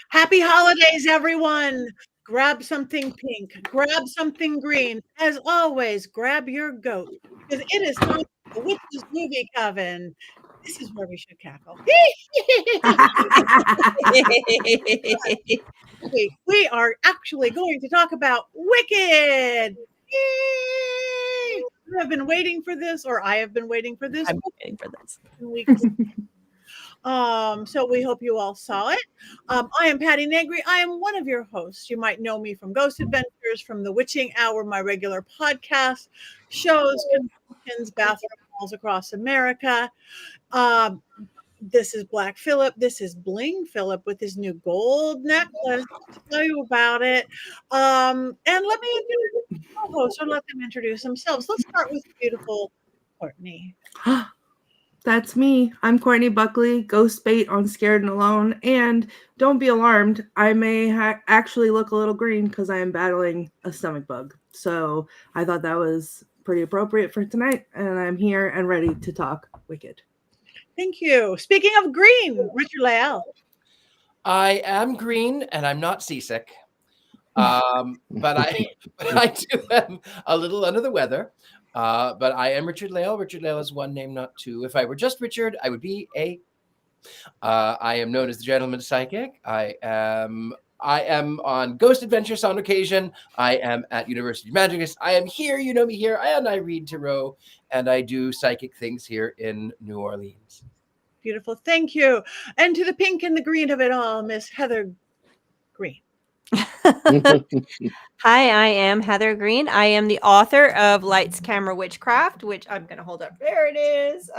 Happy holidays, everyone. Grab something pink, grab something green. As always, grab your goat because it is time for the Witches Movie Coven. This is where we should cackle. We are actually going to talk about Wicked. Yay! You have been waiting for this, or I have been waiting for this. I'm waiting for this. So we hope you all saw it. I am Patti Negri. I am one of your hosts. You might know me from Ghost Adventures, from the Witching Hour, my regular podcast, shows, conventions, bathroom halls across America. This is Black Phillip. This is Bling Phillip with his new gold necklace. I'll tell you about it. And let me introduce the co-host, or let them introduce themselves. Let's start with beautiful Courtney. That's me. I'm Courtney Buckley, ghost bait on Scared and Alone. And don't be alarmed, I may actually look a little green because I am battling a stomach bug. So I thought that was pretty appropriate for tonight. And I'm here and ready to talk Wicked. Thank you. Speaking of Greene, Richard-Lael. I am Greene and I'm not seasick. But I do am a little under the weather. But I am Richard-Lael. Richard-Lael is one name, not two. If I were just Richard, I would be a. I am known as the Gentleman Psychic. I am on Ghost Adventures on occasion. I am at University of Magicus. I am here. You know me here. And I read tarot, and I do psychic things here in New Orleans. Beautiful. Thank you. And to the pink and the green of it all, Miss Heather Greene. Hi, I am Heather Greene. I am the author of Lights, Camera, Witchcraft, which I'm going to hold up. There it is.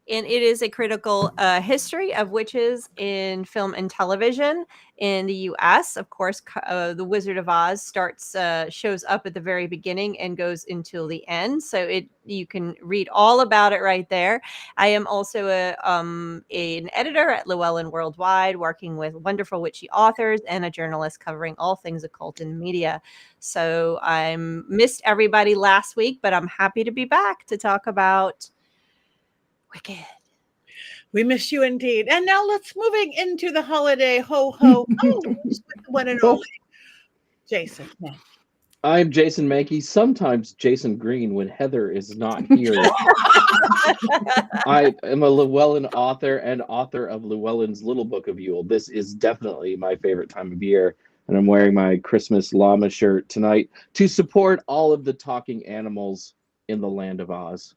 And it is a critical history of witches in film and television in the U.S. Of course, The Wizard of Oz shows up at the very beginning and goes until the end. So you can read all about it right there. I am also an editor at Llewellyn Worldwide, working with wonderful witchy authors, and a journalist covering all things occult in media. So I missed everybody last week, but I'm happy to be back to talk about Wicked. We miss you indeed. And now let's moving into the holiday ho-ho. With the one and only Jason. I'm Jason Mankey, sometimes Jason Greene when Heather is not here. I am a Llewellyn author and author of Llewellyn's Little Book of Yule. This is definitely my favorite time of year, and I'm wearing my Christmas llama shirt tonight to support all of the talking animals in the land of Oz.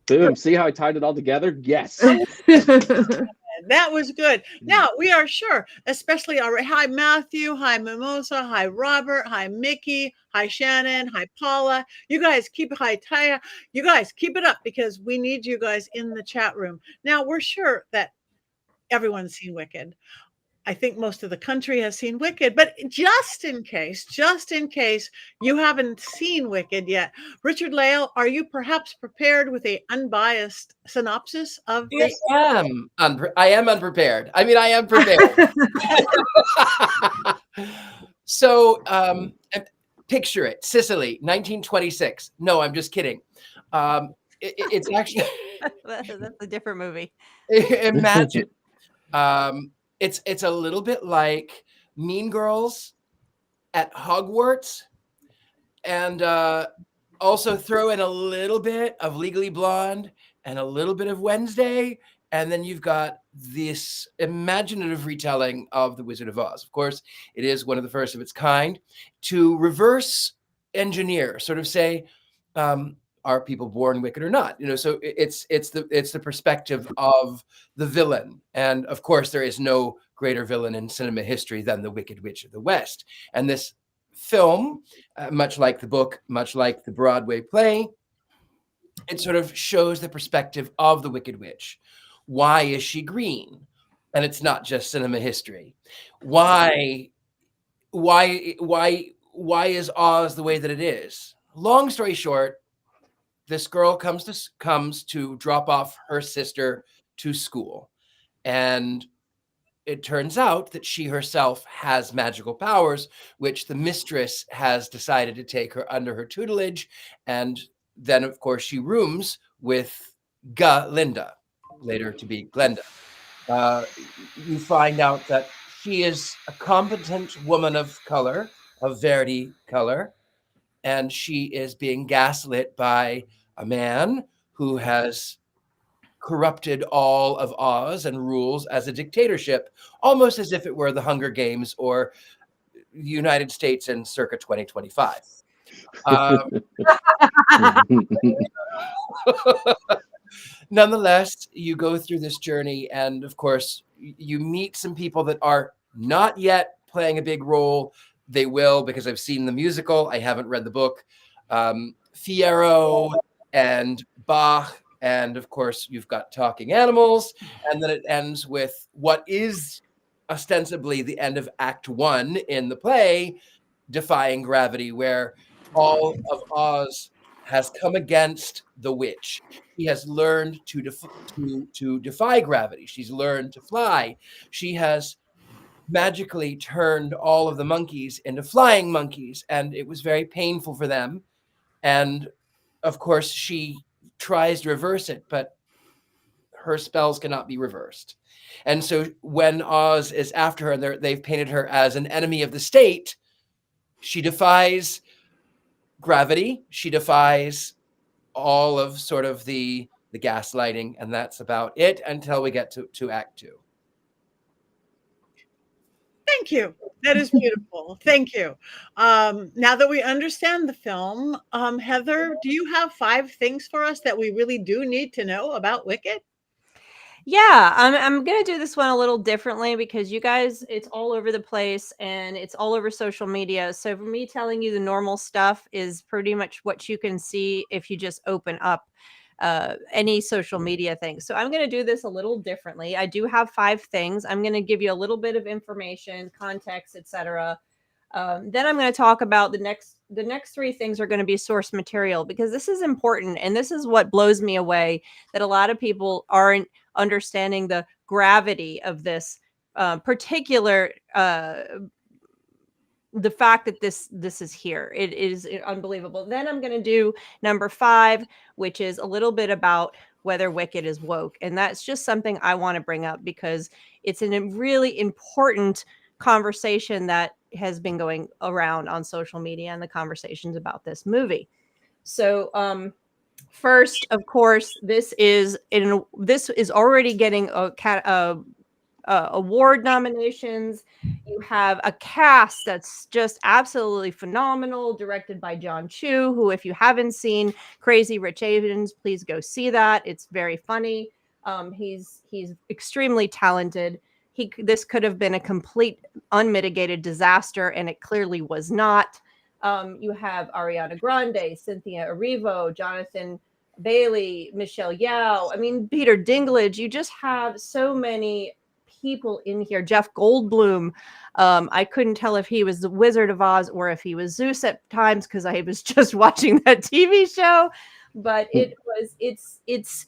Boom. See how I tied it all together? Yes. That was good. Now, we are sure, especially hi, Matthew. Hi, Mimosa. Hi, Robert. Hi, Mickey. Hi, Shannon. Hi, Paula. You guys hi, Taya. You guys keep it up because we need you guys in the chat room. Now, we're sure that everyone's seen Wicked. I think most of the country has seen Wicked, but just in case you haven't seen Wicked yet, Richard-Lael, are you perhaps prepared with a unbiased synopsis of this? I am unprepared. I mean, I am prepared. So, picture it: Sicily, 1926. No, I'm just kidding. It's actually that's a different movie. Imagine. It's a little bit like Mean Girls at Hogwarts, and also throw in a little bit of Legally Blonde and a little bit of Wednesday, and then you've got this imaginative retelling of The Wizard of Oz. Of course, it is one of the first of its kind to reverse engineer, sort of say, are people born wicked or not? So it's the perspective of the villain. And of course, there is no greater villain in cinema history than the Wicked Witch of the West. And this film, much like the book, much like the Broadway play, it sort of shows the perspective of the Wicked Witch. Why is she green? And it's not just cinema history. Why is Oz the way that it is? Long story short, this girl comes to drop off her sister to school. And it turns out that she herself has magical powers, which the mistress has decided to take her under her tutelage. And then, of course, she rooms with Glinda, later to be Glinda. You find out that She is a competent woman of color, of Verdi color, and she is being gaslit by a man who has corrupted all of Oz and rules as a dictatorship, almost as if it were the Hunger Games or the United States in circa 2025. Nonetheless, you go through this journey, and of course, you meet some people that are not yet playing a big role. They will, because I've seen the musical. I haven't read the book. Fierro and Bach, and of course, you've got talking animals, and then it ends with what is ostensibly the end of Act 1 in the play, Defying Gravity, where all of Oz has come against the witch. She has learned to defy gravity. She's learned to fly. She has magically turned all of the monkeys into flying monkeys, and it was very painful for them. And of course, she tries to reverse it, but her spells cannot be reversed. And so when Oz is after her, and they've painted her as an enemy of the state, she defies gravity. She defies all of sort of the gaslighting, and that's about it until we get to Act 2. Thank you. That is beautiful. Thank you. Now that we understand the film, Heather, do you have 5 things for us that we really do need to know about Wicked? Yeah, I'm gonna do this one a little differently because you guys, it's all over the place and it's all over social media. So for me, telling you the normal stuff is pretty much what you can see if you just open up any social media thing. So I'm gonna do this a little differently. I do have 5 things. I'm gonna give you a little bit of information, context, etc. Then I'm going to talk about the next 3 things are going to be source material, because this is important. And this is what blows me away, that a lot of people aren't understanding the gravity of this particular, the fact that this is here. It is unbelievable. Then I'm going to do number 5, which is a little bit about whether Wicked is woke. And that's just something I want to bring up because it's a really important conversation that has been going around on social media and the conversations about this movie. So first, of course, this is already getting award nominations. You have a cast that's just absolutely phenomenal, directed by John Chu, who, if you haven't seen Crazy Rich Asians, please go see that. It's very funny. He's extremely talented. This could have been a complete unmitigated disaster, and it clearly was not. You have Ariana Grande, Cynthia Erivo, Jonathan Bailey, Michelle Yeoh. I mean, Peter Dinklage. You just have so many people in here. Jeff Goldblum. I couldn't tell if he was the Wizard of Oz or if he was Zeus at times because I was just watching that TV show. But it's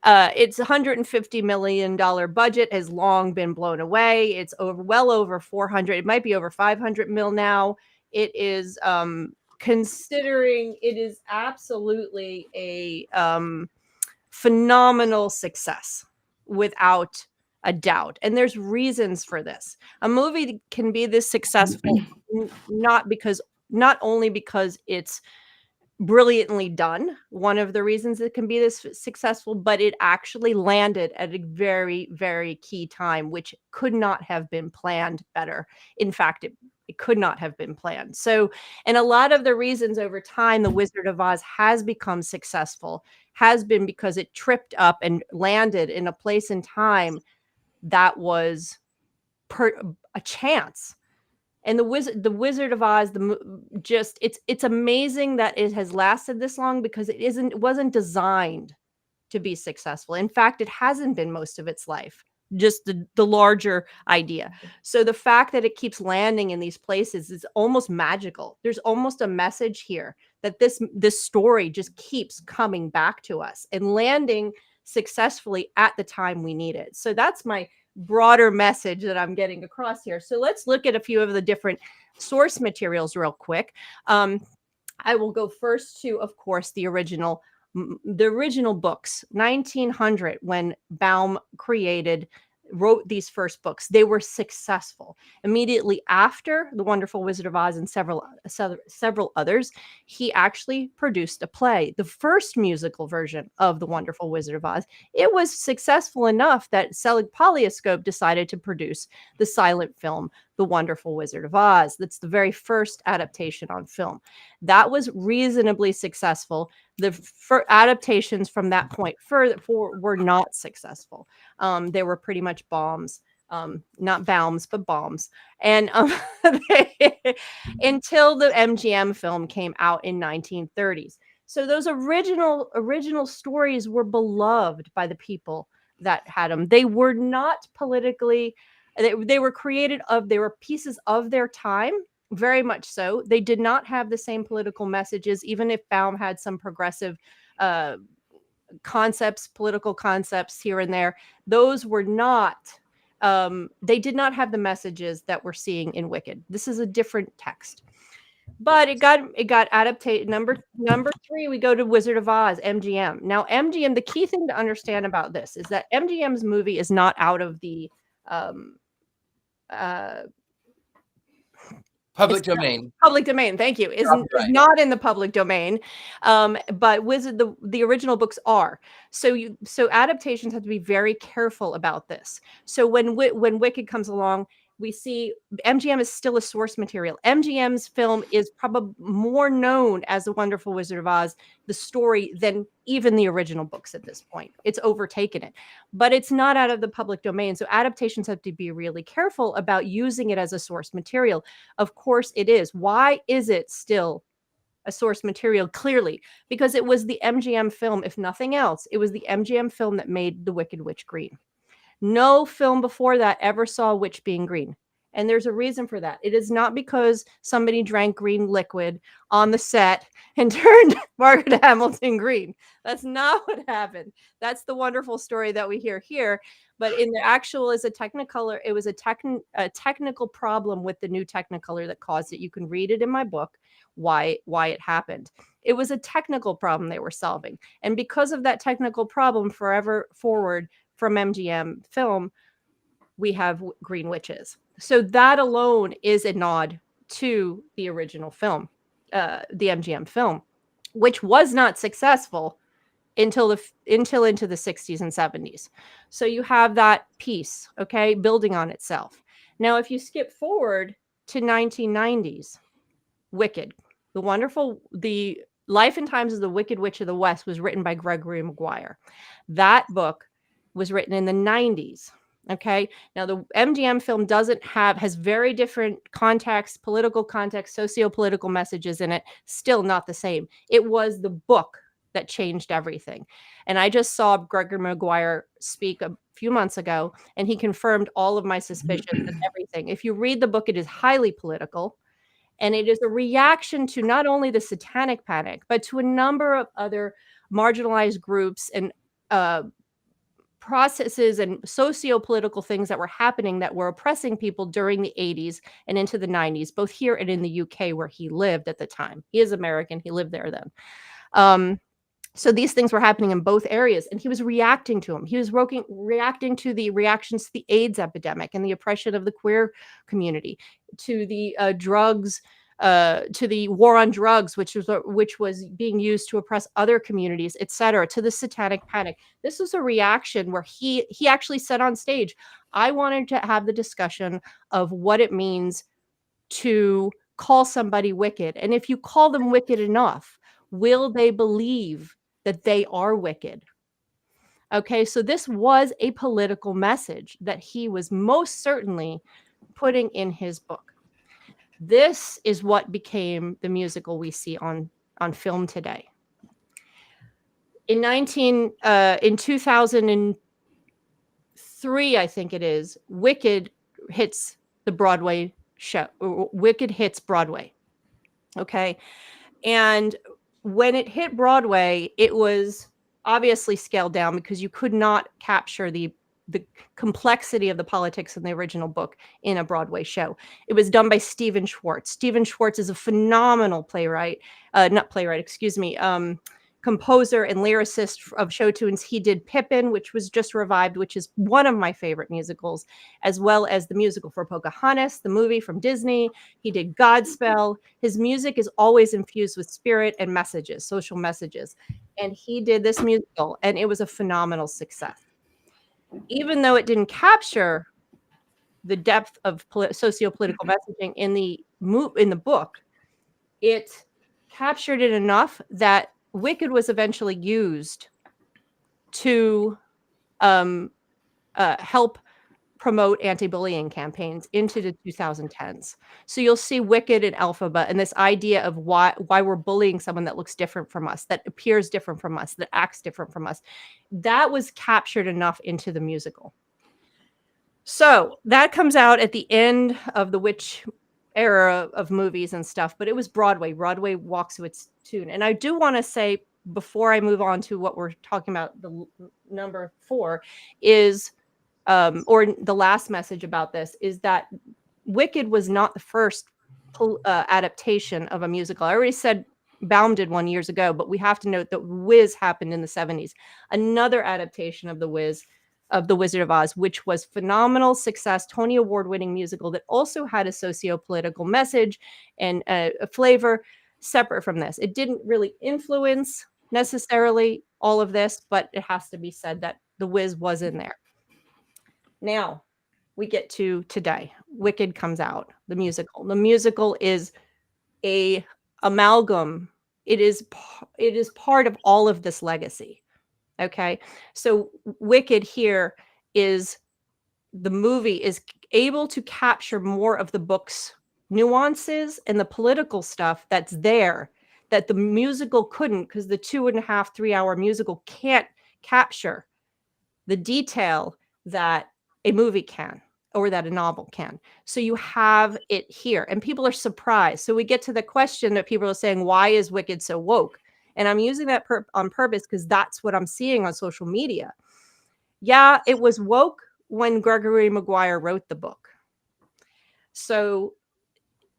$150 million budget, has long been blown away. It's well over 400. It might be over 500 mil now. It is considering it is absolutely a phenomenal success without a doubt. And there's reasons for this. A movie can be this successful not only because it's brilliantly done. One of the reasons it can be this successful, but it actually landed at a very, very key time, which could not have been planned better. In fact, it could not have been planned. So, and a lot of the reasons over time the Wizard of Oz has become successful has been because it tripped up and landed in a place and time that was a chance. And the Wizard of Oz, it's amazing that it has lasted this long because it wasn't designed to be successful. In fact, it hasn't been most of its life, just the larger idea. So the fact that it keeps landing in these places is almost magical. There's almost a message here that this story just keeps coming back to us and landing successfully at the time we need it. So that's my broader message that I'm getting across here. So let's look at a few of the different source materials real quick. I will go first to, of course, the original books, 1900, when Baum created wrote these first books, they were successful. Immediately after The Wonderful Wizard of Oz and several others, he actually produced a play, the first musical version of The Wonderful Wizard of Oz. It was successful enough that Selig Polyascope decided to produce the silent film, The Wonderful Wizard of Oz. That's the very first adaptation on film. That was reasonably successful. The adaptations from that point forward were not successful. They were pretty much bombs, not bombs, but bombs. And until the MGM film came out in 1930s. So those original stories were beloved by the people that had them. They were not politically, they were they were pieces of their time, very much so. They did not have the same political messages, even if Baum had some progressive political concepts here and there. Those were not, they did not have the messages that we're seeing in Wicked. This is a different text. But it got adapted. Number 3, we go to Wizard of Oz, MGM. Now, MGM, the key thing to understand about this is that MGM's movie is not out of the public domain. Public domain, thank you. Is not in the public domain, but the original books are. So adaptations have to be very careful about this. So when Wicked comes along, we see MGM is still a source material. MGM's film is probably more known as The Wonderful Wizard of Oz, the story, than even the original books at this point. It's overtaken it, but it's not out of the public domain. So adaptations have to be really careful about using it as a source material. Of course it is. Why is it still a source material? Clearly, because it was the MGM film. If nothing else, it was the MGM film that made the Wicked Witch green. No film before that ever saw a witch being green. And there's a reason for that. It is not because somebody drank green liquid on the set and turned Margaret Hamilton green. That's not what happened. That's the wonderful story that we hear here. But in the actual, as a Technicolor, it was a technical problem with the new Technicolor that caused it. You can read it in my book, why it happened. It was a technical problem they were solving. And because of that technical problem, forever forward, from MGM film, we have green witches. So that alone is a nod to the original film, the MGM film, which was not successful until into the 60s and 70s. So you have that piece, okay, building on itself. Now, if you skip forward to 1990s, Wicked, the Life and Times of the Wicked Witch of the West was written by Gregory Maguire. That book was written in the 90s. Okay. Now the MGM film has very different context, political context, socio-political messages in it. Still not the same. It was the book that changed everything. And I just saw Gregory Maguire speak a few months ago, and he confirmed all of my suspicions and everything. If you read the book, it is highly political. And it is a reaction to not only the Satanic Panic, but to a number of other marginalized groups and processes and socio-political things that were happening that were oppressing people during the 80s and into the 90s, both here and in the UK where he lived at the time. He is American. He lived there then. So these things were happening in both areas, and he was reacting to them. He was reacting to the reactions to the AIDS epidemic and the oppression of the queer community, to the drugs, to the war on drugs, which was being used to oppress other communities, etc., to the Satanic Panic. This was a reaction where he actually said on stage, I wanted to have the discussion of what it means to call somebody wicked. And if you call them wicked enough, will they believe that they are wicked? Okay, so this was a political message that he was most certainly putting in his book. This is what became the musical we see on film today. In 2003, I think it is, Wicked hits the Broadway show. Wicked hits Broadway. Okay. And when it hit Broadway, it was obviously scaled down because you could not capture the complexity of the politics in the original book in a Broadway show. It was done by Stephen Schwartz. Stephen Schwartz is a phenomenal composer and lyricist of show tunes. He did Pippin, which was just revived, which is one of my favorite musicals, as well as the musical for Pocahontas, the movie from Disney. He did Godspell. His music is always infused with spirit and messages, social messages. And he did this musical, and it was a phenomenal success. Even though it didn't capture the depth of socio-political messaging in the book, it captured it enough that Wicked was eventually used to help promote anti-bullying campaigns into the 2010s. So you'll see Wicked and Elphaba and this idea of why we're bullying someone that looks different from us, that appears different from us, that acts different from us. That was captured enough into the musical. So that comes out at the end of the witch era of movies and stuff, but it was Broadway. Broadway walks to its tune. And I do want to say, before I move on to what we're talking about, the number 4 is, or the last message about this is that Wicked was not the first adaptation of a musical. I already said Baum did one years ago, but we have to note that Wiz happened in the 70s. Another adaptation of the Wiz, of The Wizard of Oz, which was phenomenal success, Tony Award-winning musical that also had a socio-political message and a flavor separate from this. It didn't really influence necessarily all of this, but it has to be said that The Wiz was in there. Now we get to today. Wicked comes out, the musical. The musical is a amalgam. It is part of all of this legacy. Okay, so Wicked here is, the movie is able to capture more of the book's nuances and the political stuff that's there that the musical couldn't, because the 2.5, 3 hour musical can't capture the detail that a movie can, or that a novel can. So you have it here, and people are surprised. So we get to the question that people are saying, why is Wicked so woke? And I'm using that on purpose because that's what I'm seeing on social media. Yeah, it was woke when Gregory Maguire wrote the book. So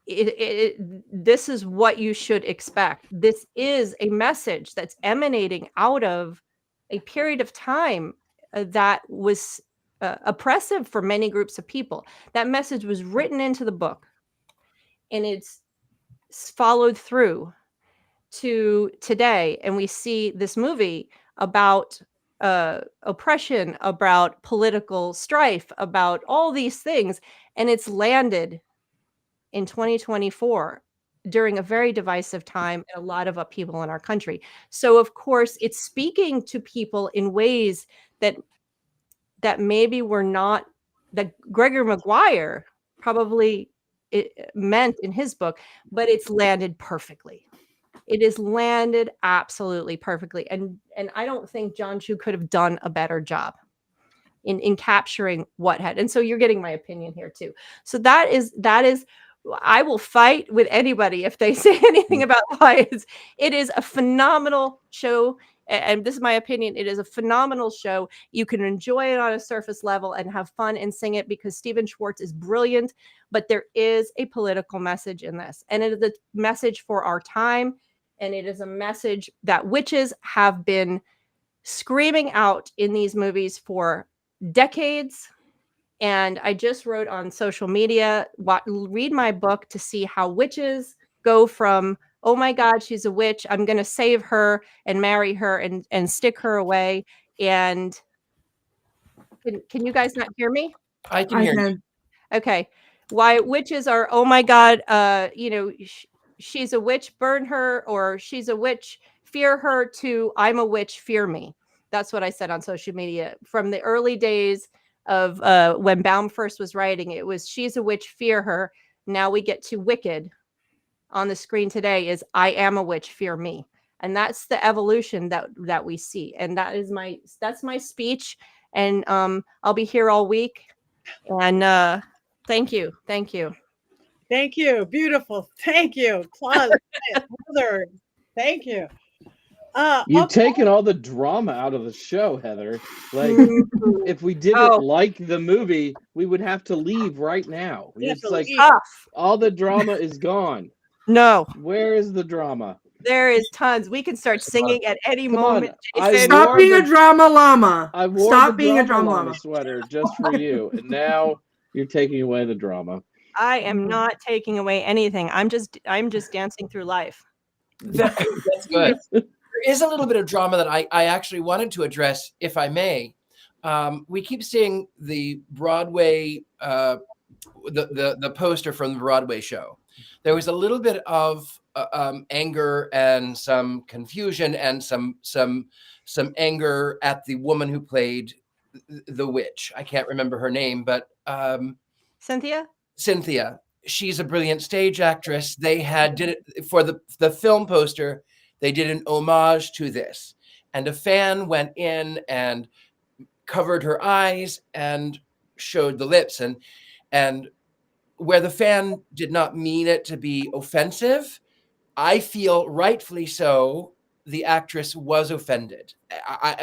this is what you should expect. This is a message that's emanating out of a period of time that was oppressive for many groups of people. That message was written into the book, and it's followed through to today, and we see this movie about oppression, about political strife, about all these things, and it's landed in 2024 during a very divisive time and a lot of upheaval in our country. So of course it's speaking to people in ways that maybe were not, that Gregory Maguire probably meant in his book, but it's landed perfectly. It is landed absolutely perfectly. And I don't think John Chu could have done a better job in capturing what had. And so you're getting my opinion here too. So that is, I will fight with anybody if they say anything about why it is a phenomenal show. And this is my opinion. It is a phenomenal show. You can enjoy it on a surface level and have fun and sing it because Stephen Schwartz is brilliant, but there is a political message in this, and it is a message for our time. And it is a message that witches have been screaming out in these movies for decades. And I just wrote on social media, read my book to see how witches go from, oh my God, she's a witch, I'm going to save her and marry her and stick her away. And can you guys not hear me? I can hear you. Okay. Why witches are, oh my God, she's a witch, burn her, or she's a witch, fear her, to I'm a witch, fear me. That's what I said on social media. From the early days of when Baum first was writing, it was she's a witch, fear her. Now we get to Wicked on the screen today is I am a witch, fear me. And that's the evolution that we see. And that's my speech. And I'll be here all week. And thank you. Thank you. Thank you. Beautiful. Thank you. Claude, Heather, thank you. You've taken all the drama out of the show, Heather. Like, if we didn't like the movie, we would have to leave right now. It's like all the drama is gone. No. Where is the drama? There is tons. We can start singing at any Come on. moment. I Jason. wore Stop being the- a drama llama. I wore Stop the being a drama drama llama llama. sweater just for you, and now you're taking away the drama. I am not taking away anything. I'm just dancing through life. That's good. There is a little bit of drama that I actually wanted to address, if I may. We keep seeing the Broadway, the poster from the Broadway show. There was a little bit of anger and some confusion and some anger at the woman who played the witch. I can't remember her name, but Cynthia? Cynthia. She's a brilliant stage actress. They did it for the film poster. They did an homage to this, and a fan went in and covered her eyes and showed the lips, and where the fan did not mean it to be offensive, I feel rightfully so. The actress was offended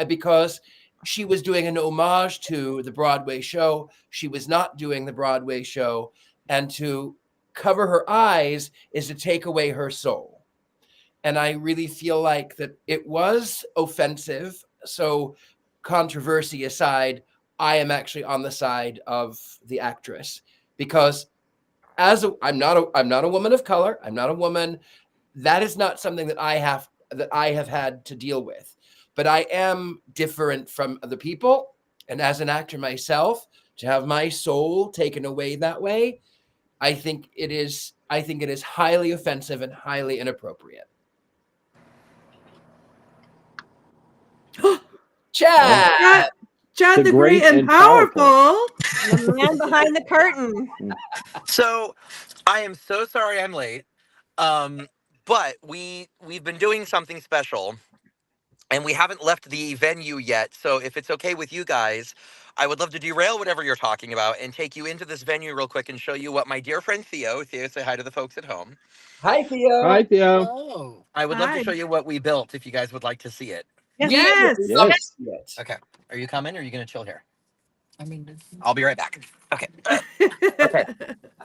because she was doing an homage to the Broadway show. She was not doing the Broadway show. And to cover her eyes is to take away her soul. And I really feel like that it was offensive. So controversy aside, I am actually on the side of the actress because I'm not a woman of color. I'm not a woman. That is not something that I have had to deal with. But I am different from other people. And as an actor myself, to have my soul taken away that way, I think it is highly offensive and highly inappropriate. Chad. Chad the Great and powerful. Powerful. The man behind the curtain. So I am so sorry I'm late. But we've been doing something special and we haven't left the venue yet. So if it's okay with you guys, I would love to derail whatever you're talking about and take you into this venue real quick and show you what my dear friend Theo, say hi to the folks at home. Hi, Theo. Hi, Theo. Oh. I would love to show you what we built if you guys would like to see it. Yes. Yes. Okay. Are you coming or are you going to chill here? I mean, I'll be right back. Okay. Okay.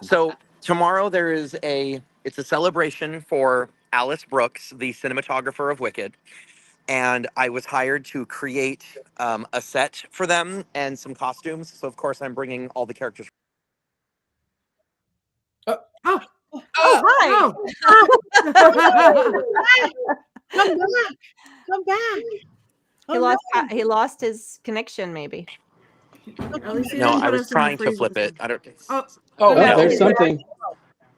So tomorrow it's a celebration for Alice Brooks, the cinematographer of Wicked. And I was hired to create a set for them and some costumes. So, of course, I'm bringing all the characters. Oh, hi. Come back. He lost his connection, maybe. At least he No, didn't I put was us in the trying to freeze flip it. list. I don't. Oh, Oh, no. there's something.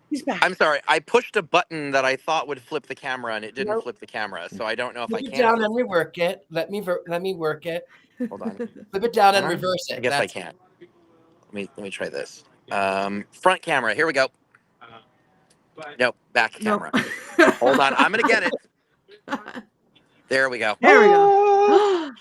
He's back. I'm sorry. I pushed a button that I thought would flip the camera, and it didn't Nope. flip the camera. So I don't know if Flip I it can. down and rework it. Let me work it. Hold on. Flip it down and Huh? reverse it. I guess I can't. Let me try this. Front camera. Here we go. Nope. Back Nope. camera. Hold on. I'm gonna get it. There we go. There we go.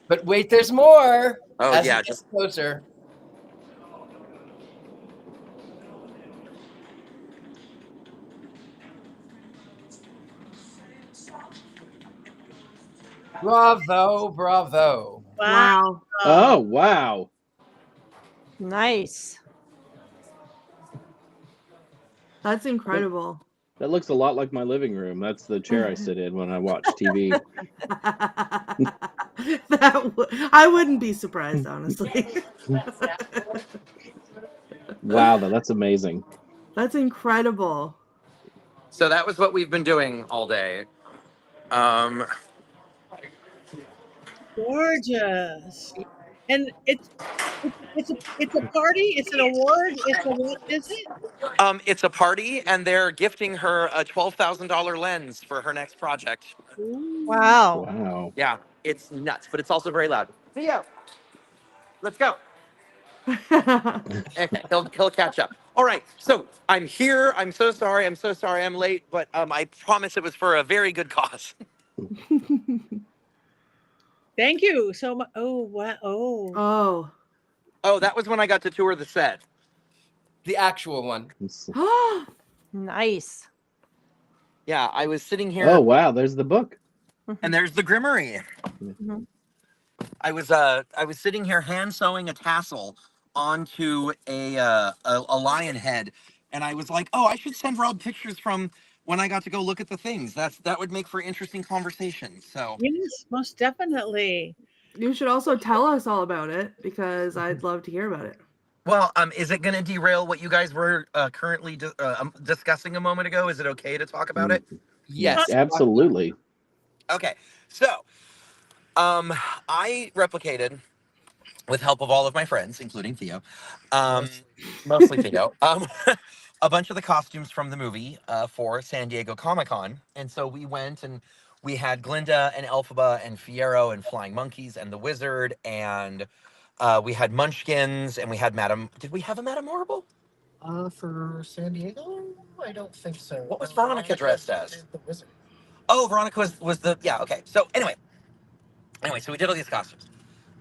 But wait, there's more. Oh As yeah, it gets just closer. Bravo, bravo. Wow. Oh, wow. Nice. That's incredible. That looks a lot like my living room. That's the chair I sit in when I watch TV. I wouldn't be surprised, honestly. Wow, that's amazing. That's incredible. so that was what we've been doing all day. Gorgeous. And it's a party. It's an award. What is it? It's a party, and they're gifting her a $12,000 lens for her next project. Wow. Wow. Yeah, it's nuts, but it's also very loud. Theo, let's go. Okay, he'll catch up. All right, so I'm here. I'm so sorry. I'm late, but I promise it was for a very good cause. Thank you so much. Oh wow. Oh. Oh, that was when I got to tour the set. The actual one. Nice. Yeah, I was sitting here. Oh, wow. There's the book. And there's the Grimmery. Mhm. I was sitting here hand sewing a tassel onto a lion head, and I was like, oh, I should send Rob pictures from when I got to go look at the things. That would make for interesting conversation. So Yes, most definitely. You should also tell us all about it because I'd love to hear about it. well, is it going to derail what you guys were currently discussing a moment ago? Is it okay to talk about it? Yes. Absolutely. Okay, so I replicated with help of all of my friends, including Theo, mostly Theo, a bunch of the costumes from the movie for San Diego Comic-Con. And so we went and we had Glinda and Elphaba and Fiero and Flying Monkeys and the Wizard, and we had Munchkins, and we had Madame. Did we have a Madame Horrible? For San Diego, I don't think so. What was Veronica dressed as? The Wizard. Oh, Veronica was the, yeah, okay. So anyway, so we did all these costumes.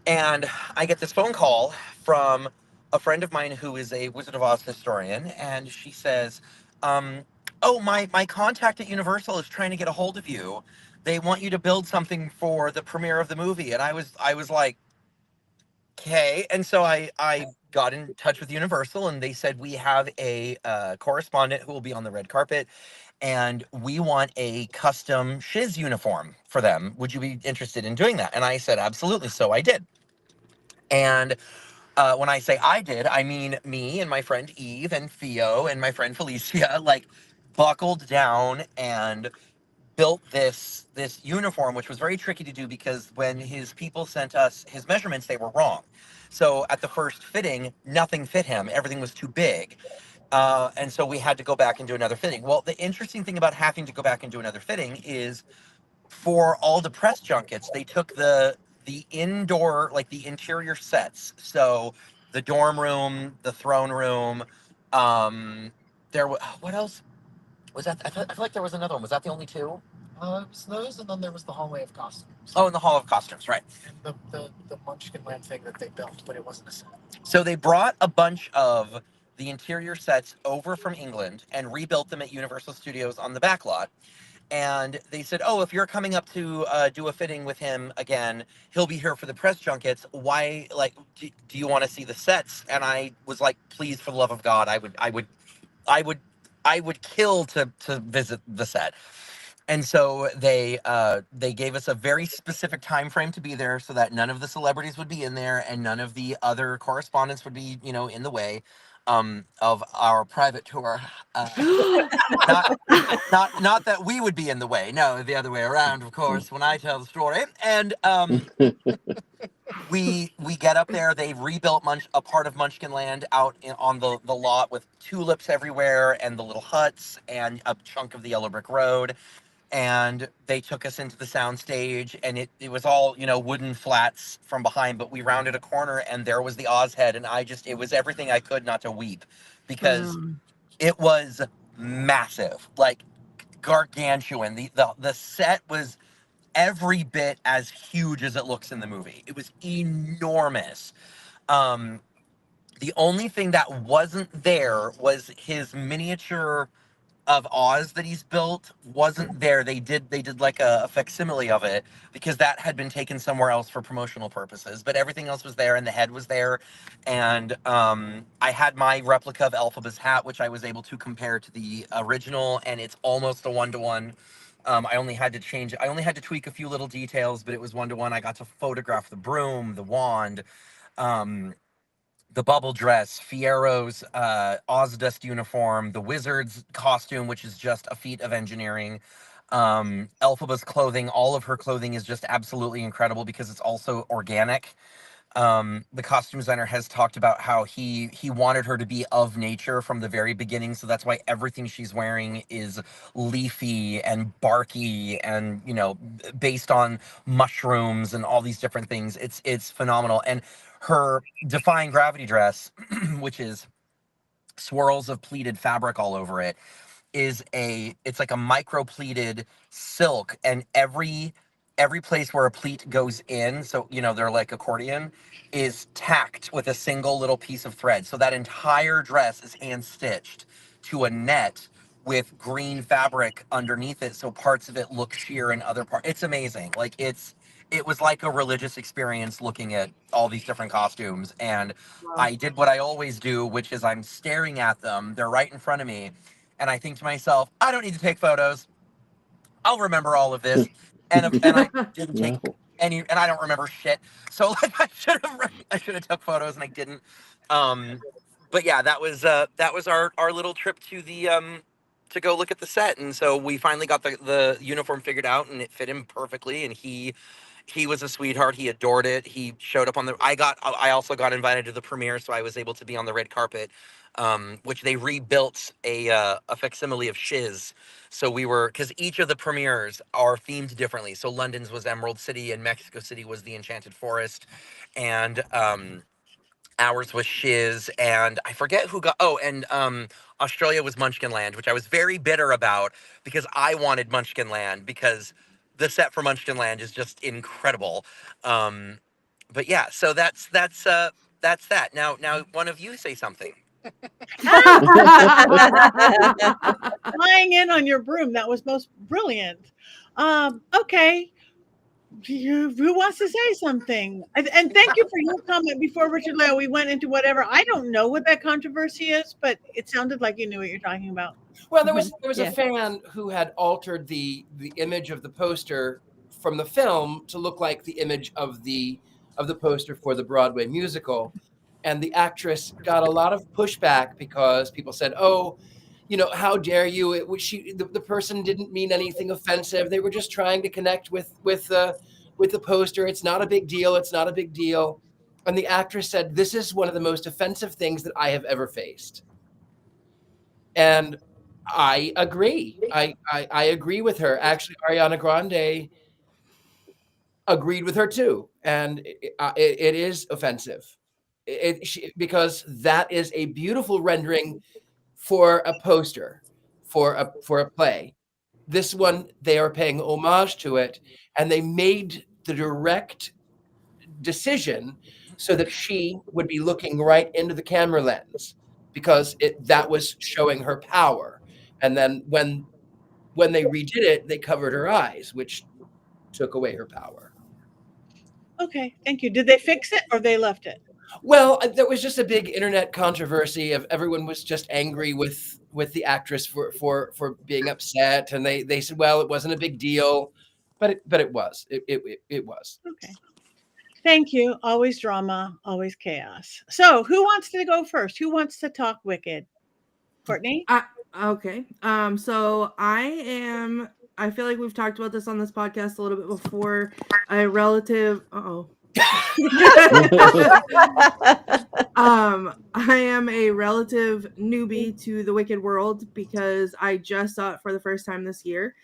And I get this phone call from a friend of mine who is a Wizard of Oz historian, and she says, oh, my contact at Universal is trying to get a hold of you. They want you to build something for the premiere of the movie. And I was like, okay. And so I got in touch with Universal, and they said, we have a correspondent who will be on the red carpet, and we want a custom shiz uniform for them. Would you be interested in doing that? And I said, absolutely. So I did. And when I say I did, I mean me and my friend Eve and Theo and my friend Felicia, like, buckled down and built this uniform, which was very tricky to do because when his people sent us his measurements, they were wrong. So at the first fitting, nothing fit him. Everything was too big. And so we had to go back and do another fitting. Well, the interesting thing about having to go back and do another fitting is for all the press junkets, they took the indoor, like the interior sets. So the dorm room, the throne room, what else was that? I feel like there was another one. Was that the only two? It was those, and then there was the hallway of costumes. Oh, in the Hall of Costumes, right. And the Munchkin Land thing that they built, but it wasn't a set. So they brought a bunch of the interior sets over from England and rebuilt them at Universal Studios on the back lot. And they said, oh, if you're coming up to do a fitting with him again, he'll be here for the press junkets. Why, like, do you want to see the sets? And I was like, please, for the love of God, I would kill to visit the set. And so they gave us a very specific time frame to be there so that none of the celebrities would be in there and none of the other correspondents would be, in the way of our private tour. Not that we would be in the way. No, the other way around, of course, when I tell the story. And we get up there. They rebuilt a part of Munchkin Land out on the lot with tulips everywhere and the little huts and a chunk of the yellow brick road. And they took us into the sound stage, and it was all, wooden flats from behind, but we rounded a corner and there was the Oz head, and it was everything I could not to weep because it was massive, like gargantuan. The set was every bit as huge as it looks in the movie. It was enormous. The only thing that wasn't there was his miniature of Oz that he's built wasn't there. They did like a facsimile of it because that had been taken somewhere else for promotional purposes, but everything else was there and the head was there. And I had my replica of Elphaba's hat, which I was able to compare to the original, and it's almost a 1-to-1. I only had to tweak a few little details, but it was 1-to-1. I got to photograph the broom, the wand, the bubble dress, Fiero's Ozdust uniform, the wizard's costume, which is just a feat of engineering, Elphaba's clothing. All of her clothing is just absolutely incredible because it's also organic. The costume designer has talked about how he wanted her to be of nature from the very beginning, so that's why everything she's wearing is leafy and barky and based on mushrooms and all these different things. It's phenomenal. And her defying gravity dress, which is swirls of pleated fabric all over it, it's like a micro pleated silk, and every place where a pleat goes in, so they're like accordion, is tacked with a single little piece of thread. So that entire dress is hand stitched to a net with green fabric underneath it, so parts of it look sheer and other parts. It's amazing. Like it was like a religious experience looking at all these different costumes. And I did what I always do, which is I'm staring at them. They're right in front of me, and I think to myself, I don't need to take photos. I'll remember all of this. And I didn't take No. any, and I don't remember shit. So like I should have took photos and I didn't. But yeah, that was our little trip to the to go look at the set. And so we finally got the uniform figured out, and it fit him perfectly. And he was a sweetheart. He adored it. He showed up on the. I also got invited to the premiere, so I was able to be on the red carpet, which they rebuilt a facsimile of Shiz. So we were, because each of the premieres are themed differently. So London's was Emerald City, and Mexico City was the Enchanted Forest, and ours was Shiz, and I forget who got. Oh, and Australia was Munchkinland, which I was very bitter about because I wanted Munchkinland because the set for Munchkinland is just incredible. But yeah, so that's that. Now one of you say something. Flying in on your broom. That was most brilliant. Okay. Who wants to say something? And thank you for your comment before, Richard-Lael. We went into whatever. I don't know what that controversy is, but it sounded like you knew what you're talking about. Well, there was Yeah. a fan who had altered the image of the poster from the film to look like the image of the poster for the Broadway musical, and the actress got a lot of pushback because people said, "Oh, how dare you? The person didn't mean anything offensive. They were just trying to connect with the poster. It's not a big deal. It's not a big deal." And the actress said, "This is one of the most offensive things that I have ever faced." And I agree. I agree with her. Actually, Ariana Grande agreed with her too, and it is offensive. Because that is a beautiful rendering for a poster, for a play. This one, they are paying homage to it, and they made the direct decision so that she would be looking right into the camera lens because that was showing her power. And then when they redid it, they covered her eyes, which took away her power. Okay, thank you. Did they fix it or they left it? Well, there was just a big internet controversy of everyone was just angry with the actress for being upset, and they said, well, it wasn't a big deal, but it was. It was. Okay. Thank you. Always drama, always chaos. So who wants to go first? Who wants to talk Wicked? Courtney? Okay. So I feel like we've talked about this on this podcast a little bit before. A relative. I am a relative newbie to the Wicked world because I just saw it for the first time this year.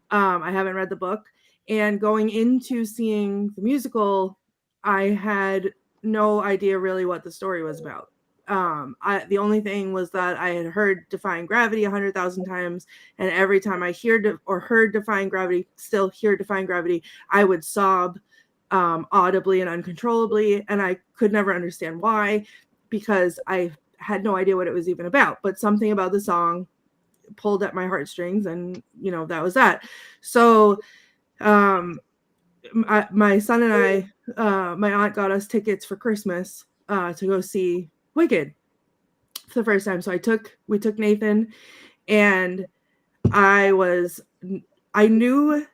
I haven't read the book, and going into seeing the musical, I had no idea really what the story was about. The only thing was that I had heard Defying Gravity 100,000 times, and every time I heard Defying Gravity, I would sob audibly and uncontrollably, and I could never understand why, because I had no idea what it was even about. But something about the song pulled at my heartstrings, and that was that. So my son and I, my aunt got us tickets for Christmas to go see Wicked for the first time. So we took Nathan, and I knew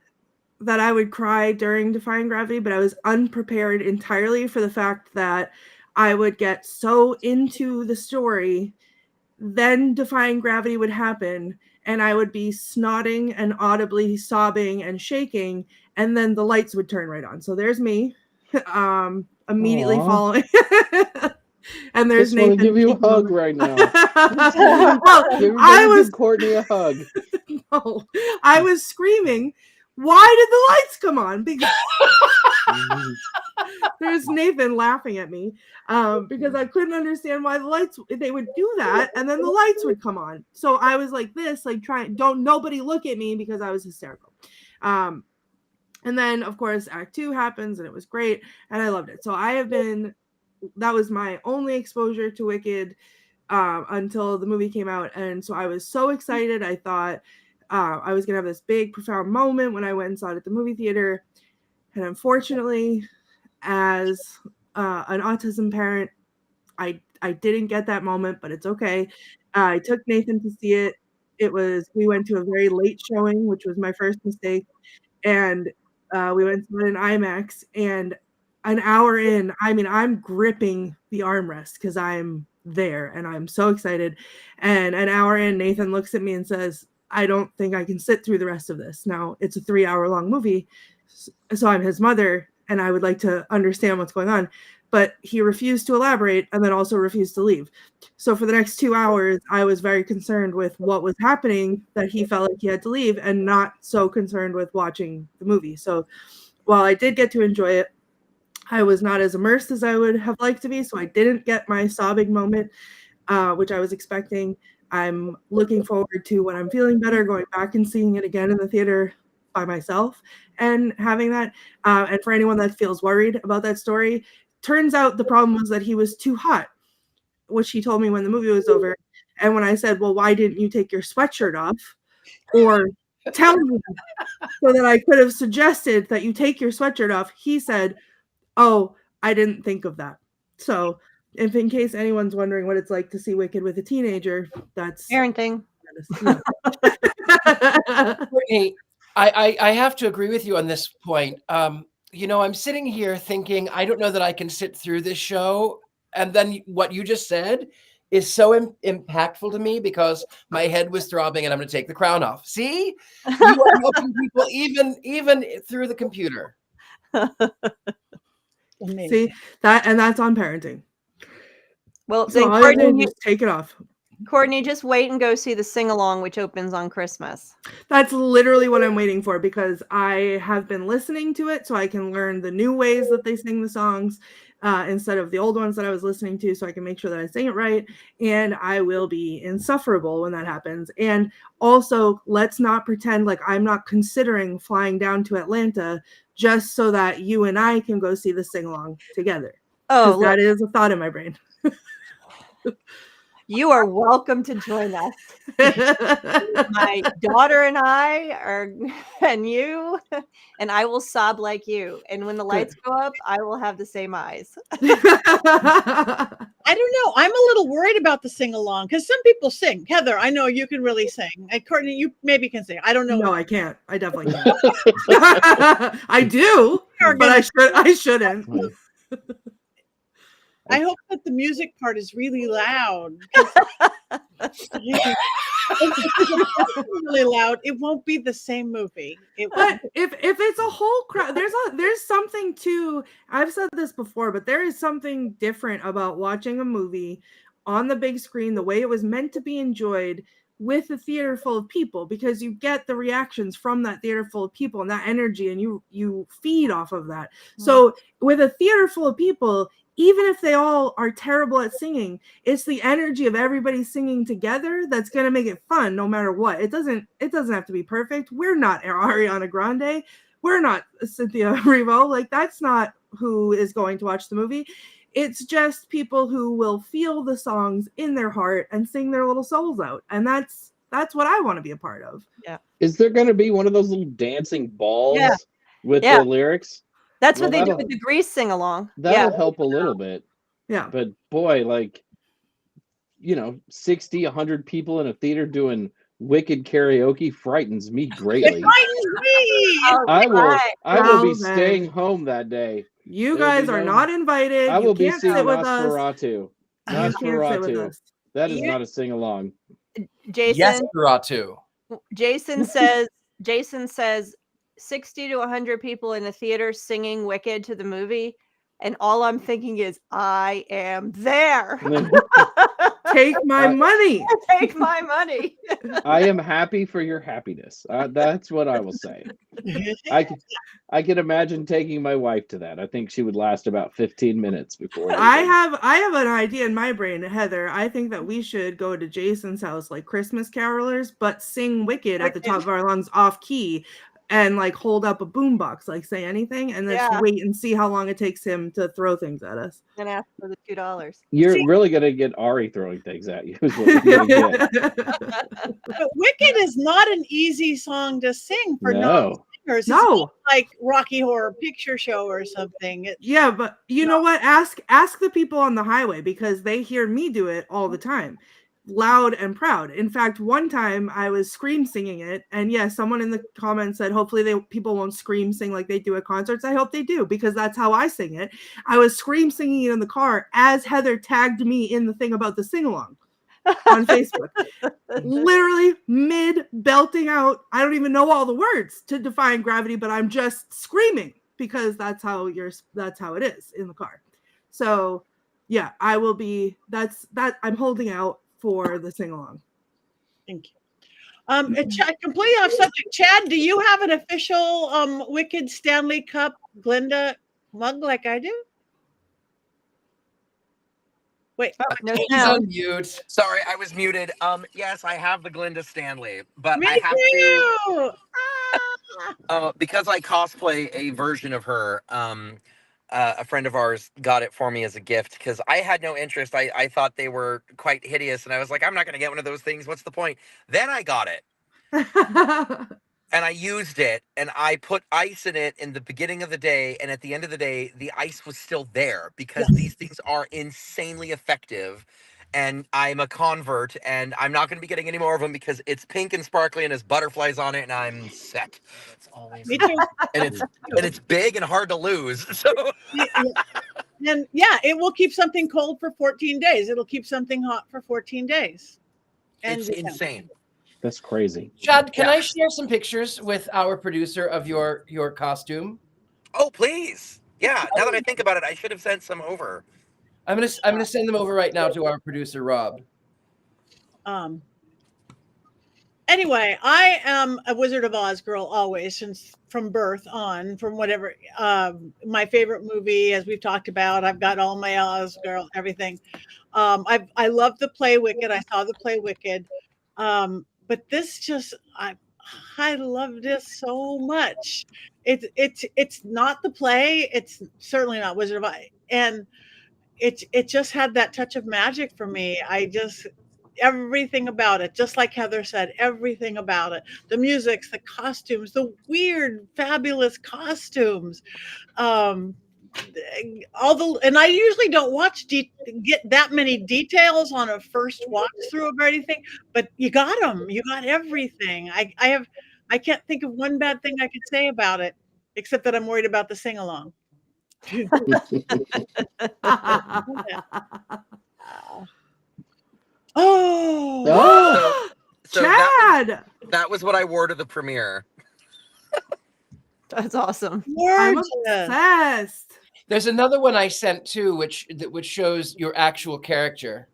that I would cry during Defying Gravity, but I was unprepared entirely for the fact that I would get so into the story, then Defying Gravity would happen, and I would be snotting and audibly sobbing and shaking, and then the lights would turn right on. So there's me, immediately Aww. following. And there's Nathan. I Nathan. want to give you a hug right now. Well, I was give Courtney a hug. No, I was screaming, "Why did the lights come on?" Because there's Nathan laughing at me because I couldn't understand why they would do that, and then the lights would come on. So I was like this, like don't nobody look at me, because I was hysterical. And then of course Act 2 happens, and it was great, and I loved it. So that was my only exposure to Wicked until the movie came out. And so I was so excited. I thought I was going to have this big, profound moment when I went and saw it at the movie theater. And unfortunately, as an autism parent, I didn't get that moment, but it's okay. I took Nathan to see it. We went to a very late showing, which was my first mistake. And we went to an IMAX, and an hour in, I mean, I'm gripping the armrest because I'm there and I'm so excited. And an hour in, Nathan looks at me and says, I don't think I can sit through the rest of this. Now, it's a 3-hour long movie, so I'm his mother, and I would like to understand what's going on. But he refused to elaborate and then also refused to leave. So for the next 2 hours, I was very concerned with what was happening, that he felt like he had to leave, and not so concerned with watching the movie. So while I did get to enjoy it, I was not as immersed as I would have liked to be. So I didn't get my sobbing moment, which I was expecting. I'm looking forward to, when I'm feeling better, going back and seeing it again in the theater by myself and having that. And for anyone that feels worried about that story, turns out the problem was that he was too hot, which he told me when the movie was over. And when I said, well, why didn't you take your sweatshirt off or tell me so that I could have suggested that you take your sweatshirt off, he said, oh, I didn't think of that. So if in case anyone's wondering what it's like to see Wicked with a teenager, that's Parenting. Courtney, I have to agree with you on this point. I'm sitting here thinking, I don't know that I can sit through this show. And then what you just said is so impactful to me because my head was throbbing and I'm going to take the crown off. See, you are helping people even through the computer. See that, and that's on parenting. Well, So then all you do Courtney, is just take it off. Courtney, just wait and go see the sing-along, which opens on Christmas. That's literally what I'm waiting for, because I have been listening to it so I can learn the new ways that they sing the songs instead of the old ones that I was listening to, so I can make sure that I sing it right. And I will be insufferable when that happens. And also, let's not pretend like I'm not considering flying down to Atlanta just so that you and I can go see the sing-along together. Oh, that is a thought in my brain. You are welcome to join us. My daughter and I are, and you, and I will sob like you. And when the lights go up, I will have the same eyes. I don't know. I'm a little worried about the sing along because some people sing. Heather, I know you can really sing. And Courtney, you maybe can sing. I don't know. No, I can't. I definitely can't. I do, but I shouldn't. I hope that the music part is really loud. If it's really loud, it won't be the same movie. But if it's a whole crowd, there's something to. I've said this before, but there is something different about watching a movie on the big screen, the way it was meant to be enjoyed, with a theater full of people, because you get the reactions from that theater full of people and that energy, and you feed off of that. So with a theater full of people, even if they all are terrible at singing, it's the energy of everybody singing together that's going to make it fun no matter what. It doesn't have to be perfect. We're not Ariana Grande. We're not Cynthia Erivo. Like, that's not who is going to watch the movie. It's just people who will feel the songs in their heart and sing their little souls out. And that's what I want to be a part of. Yeah. Is there going to be one of those little dancing balls with the lyrics? That's what they do with the Grease sing-along. That'll help a little bit. Yeah. But boy, 60, 100 people in a theater doing Wicked karaoke frightens me greatly. It frightens me. I will be staying home that day. You guys are not invited. I will be seeing Nosferatu. Nosferatu. That is not a sing-along. Jason. Yes, Nosferatu. Jason says 60 to 100 people in the theater singing Wicked to the movie, and all I'm thinking is, I am there. Take my money. Take my money. I am happy for your happiness. That's what I will say. I can imagine taking my wife to that. I think she would last about 15 minutes before. I have an idea in my brain, Heather. I think that we should go to Jason's house like Christmas carolers, but sing Wicked at the top of our lungs off key. and like hold up a boombox, like say anything, and then Yeah. just wait and see how long it takes him to throw things at us. And ask for the $2. You're See- really gonna get Ari throwing things at you. Is what you're gonna get. But Wicked is not an easy song to sing for No. non-singers. It's No. not like Rocky Horror Picture Show or something. Yeah, but you know what? Ask the people on the highway, because they hear me do it all the time, loud and proud. In fact, one time I was scream singing it, and yes, someone in the comments said hopefully people won't scream sing like they do at concerts. I hope they do, because that's how I sing it. I was scream singing it in the car as Heather tagged me in the thing about the sing along on Facebook. Literally mid belting out. I don't even know all the words to Defying Gravity, but I'm just screaming because that's how it is in the car. So yeah, I will be I'm holding out for the sing along. Thank you. Completely off subject. Chad, do you have an official Wicked Stanley Cup Glinda mug like I do? Wait. No He's sound. on mute. Sorry, I was muted. Yes, I have the Glinda Stanley, but Me I have to too. because I cosplay a version of her. A friend of ours got it for me as a gift because I had no interest. I thought they were quite hideous, and I was like, I'm not going to get one of those things. What's the point? Then I got it, and I used it, and I put ice in it in the beginning of the day, and at the end of the day, the ice was still there because these things are insanely effective. And I'm a convert, and I'm not going to be getting any more of them because it's pink and sparkly and has butterflies on it, and I'm set. It's always Me too. and it's big and hard to lose. So And yeah, it will keep something cold for 14 days. It'll keep something hot for 14 days. And it's insane. That's crazy. Chad, can Yeah. I share some pictures with our producer of your costume? Oh, please. Yeah, now that I think about it, I should have sent some over. I'm gonna send them over right now to our producer Rob. Anyway, I am a Wizard of Oz girl always, since from birth on, from whatever. My favorite movie, as we've talked about, I've got all my Oz girl, everything. I love the play Wicked. I saw the play Wicked. But this just, I loved this so much. It's not the play. It's certainly not Wizard of Oz, and it just had that touch of magic for me. Everything about it, just like Heather said, everything about it, the music, the costumes, the weird, fabulous costumes, and I usually don't get that many details on a first watch through of anything, but you got them. You got everything. I can't think of one bad thing I could say about it, except that I'm worried about the sing along. Oh, So Chad! that was what I wore to the premiere. That's awesome. I'm Gorgeous. obsessed. There's another one I sent too, which shows your actual character.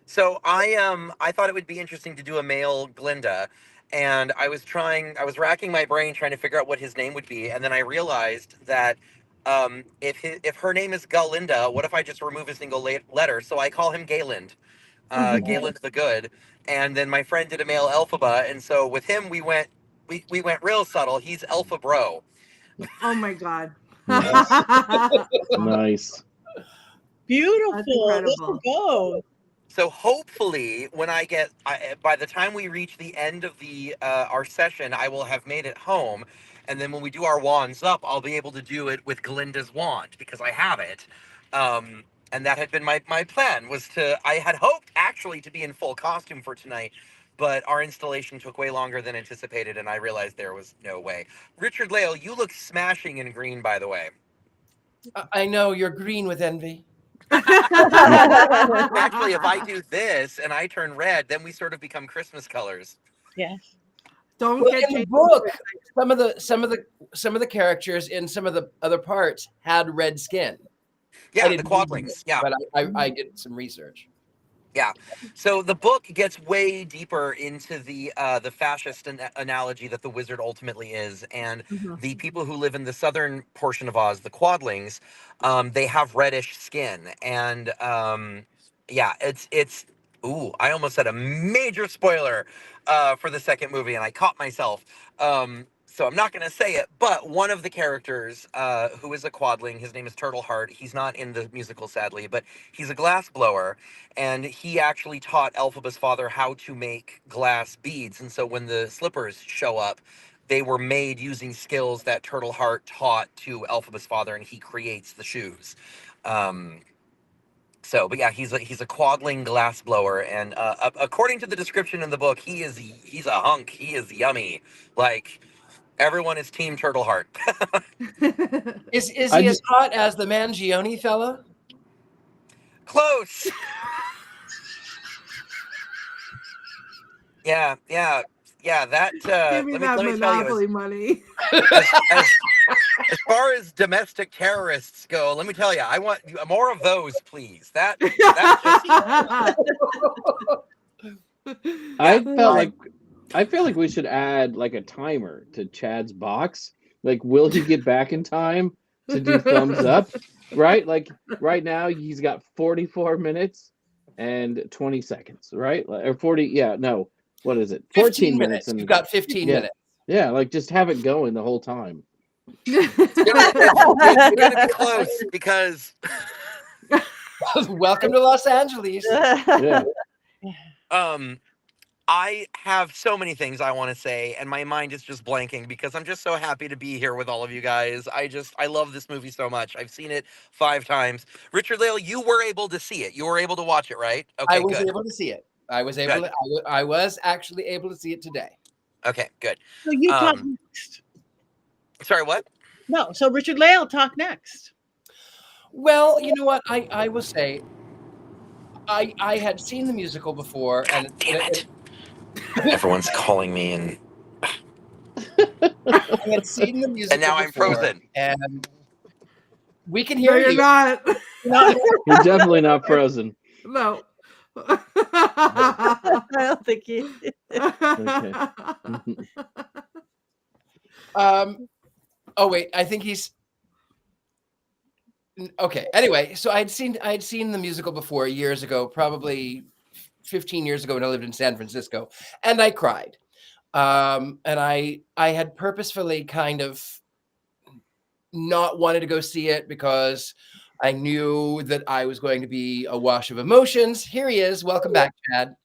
So I thought it would be interesting to do a male Glinda, and I was racking my brain trying to figure out what his name would be, and then I realized that if her name is Galinda, what if I just remove a single letter? So I call him Gayland. Gayland the Good. And then my friend did a male Elphaba, and so with him we went real subtle. He's Elpha Bro. Oh my god. Nice. Nice. Beautiful. That's Let's incredible. go. So hopefully, when by the time we reach the end of our session, I will have made it home, and then when we do our wands up, I'll be able to do it with Glinda's wand because I have it. And that had been my plan. I had hoped actually to be in full costume for tonight, but our installation took way longer than anticipated, and I realized there was no way. Richard-Lael, you look smashing in green, by the way. I know you're green with envy. Actually, if I do this and I turn red, then we sort of become Christmas colors. Yes. Don't Well, get in the taken. book, some of the characters in some of the other parts had red skin. Yeah, I the didn't quadlings. Yeah. But I did some research. Yeah. So the book gets way deeper into the fascist analogy that the wizard ultimately is, and the people who live in the southern portion of Oz, the quadlings, they have reddish skin, and yeah, it's. Ooh, I almost said a major spoiler for the second movie, and I caught myself. So I'm not going to say it, but one of the characters who is a quadling, his name is Turtleheart. He's not in the musical, sadly, but he's a glass blower, and he actually taught Elphaba's father how to make glass beads. And so when the slippers show up, they were made using skills that Turtleheart taught to Elphaba's father, and he creates the shoes. But yeah, he's a quadling glass blower, and according to the description in the book, he's a hunk. He is yummy. Like, everyone is Team Turtleheart. Is he as hot as the Mangione fella? Close. Yeah. That Give me that let me Monopoly tell money. you, as far as domestic terrorists go, let me tell you, I want more of those, please. That I feel like we should add like a timer to Chad's box. Like, will he get back in time to do thumbs up? Right? Like right now he's got 44 minutes and 20 seconds, right? Or 40, yeah, no. What is it? 14 minutes. And you've got 15 minutes. Yeah, like just have it going the whole time. it's gonna be close because welcome to Los Angeles. Yeah. I have so many things I want to say, and my mind is just blanking because I'm just so happy to be here with all of you guys. I love this movie so much. I've seen it 5 times. Richard-Lael, you were able to see it. You were able to watch it, right? Okay, I was good. able to see it. I was actually able to see it today. Okay, good. So you talk next. Sorry, what? No, so Richard-Lael talk next. Well, you know what? I will say, I had seen the musical before, God and damn it. Everyone's calling me, and I had seen the musical, and now I'm before, frozen. and we can No, hear you're you. not. You're definitely not frozen. No. I don't think he. Okay. Oh wait, I think he's okay. Anyway, so I had seen the musical before years ago, probably 15 years ago when I lived in San Francisco, and I cried. And I had purposefully kind of not wanted to go see it because I knew that I was going to be a wash of emotions. Here he is. Welcome back, Chad.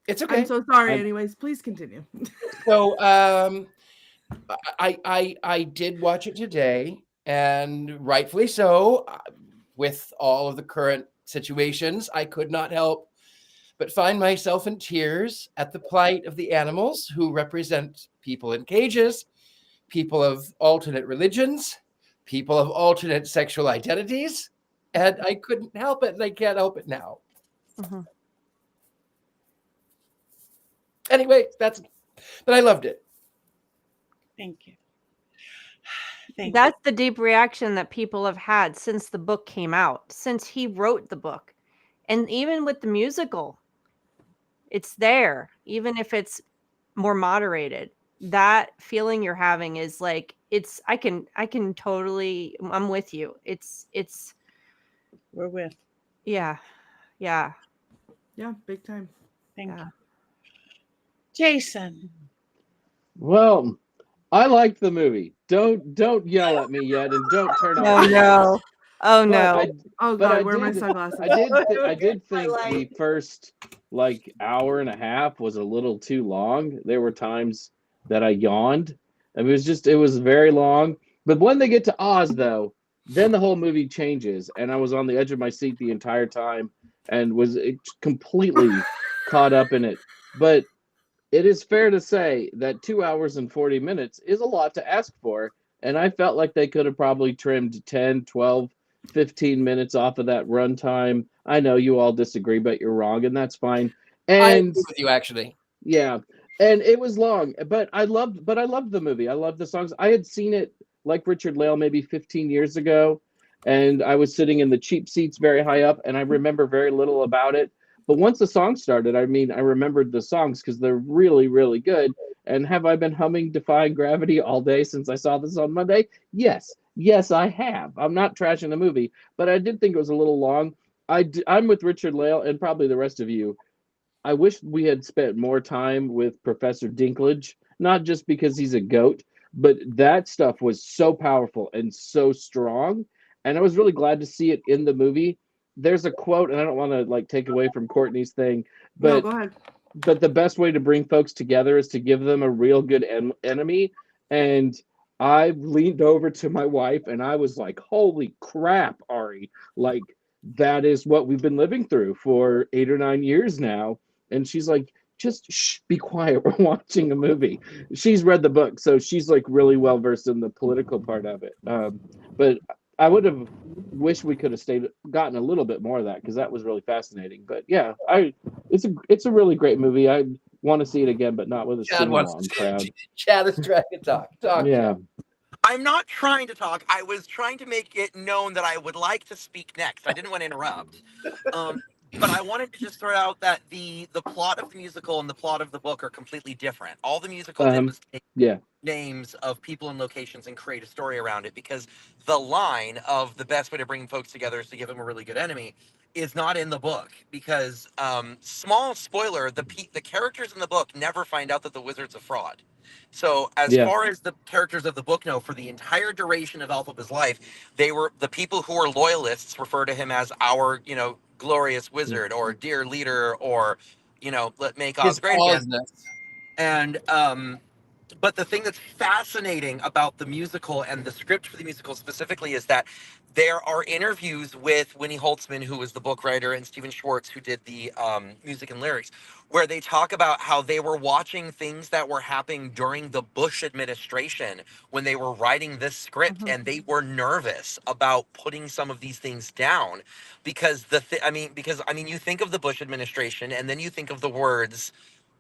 It's okay. I'm so sorry. Anyways, please continue. So I did watch it today, and rightfully so. With all of the current situations, I could not help but find myself in tears at the plight of the animals who represent people in cages, people of alternate religions, people of alternate sexual identities, and I couldn't help it, and I can't help it now. Mhm. Anyway, but I loved it. Thank you. Thank That's the deep reaction that people have had since the book came out, since he wrote the book. And even with the musical, it's there, even if it's more moderated. That feeling you're having is like, I can totally, I'm with you. It's We're with. yeah. Yeah, big time. Thank Yeah. you. Jason. Well, I liked the movie. Don't yell at me yet, and don't turn off. Oh no. Oh But no. Oh but God, I where are my did- sunglasses? I did think the first like hour and a half was a little too long. There were times that I yawned. It was very long. But when they get to Oz, though, then the whole movie changes, and I was on the edge of my seat the entire time and was completely caught up in it. But it is fair to say that 2 hours and 40 minutes is a lot to ask for, and I felt like they could have probably trimmed 10, 12, 15 minutes off of that runtime. I know you all disagree, but you're wrong, and that's fine. I And agree with you, actually. yeah, and it was long, but I loved the movie. I loved the songs. I had seen it like Richard-Lael maybe 15 years ago, and I was sitting in the cheap seats very high up, and I remember very little about it. But once the song started, I remembered the songs because they're really, really good. And have I been humming Defying Gravity all day since I saw this on Monday? Yes, I have. I'm not trashing the movie, but I did think it was a little long. I'm with Richard-Lael and probably the rest of you. I wish we had spent more time with Professor Dinklage, not just because he's a goat, but that stuff was so powerful and so strong. And I was really glad to see it in the movie. There's a quote, and I don't want to like take away from Courtney's thing, No, but go ahead. the best way to bring folks together is to give them a real good enemy. And I leaned over to my wife and I was like, holy crap, Ari. Like, that is what we've been living through for 8 or 9 years now. And she's like, just be quiet. We're watching a movie. She's read the book, so she's like really well versed in the political part of it. But I would have wished we could have gotten a little bit more of that because that was really fascinating. But yeah, it's a really great movie. I want to see it again, but not with a Chad wants sing-along to crowd. Chad is trying to talk. Yeah. I'm not trying to talk. I was trying to make it known that I would like to speak next. I didn't want to interrupt. But I wanted to just throw out that the plot of the musical and the plot of the book are completely different. All the musical did was take names of people and locations and create a story around it, because the line of the best way to bring folks together is to give them a really good enemy is not in the book, because small spoiler, the characters in the book never find out that the wizard's a fraud. So as far as the characters of the book know, for the entire duration of Elphaba's life, they were the people who were loyalists refer to him as our, glorious wizard or dear leader, or, let make Oz great again. And but the thing that's fascinating about the musical and the script for the musical specifically is that there are interviews with Winnie Holtzman, who was the book writer, and Stephen Schwartz, who did the music and lyrics, where they talk about how they were watching things that were happening during the Bush administration when they were writing this script, and they were nervous about putting some of these things down because you think of the Bush administration and then you think of the words,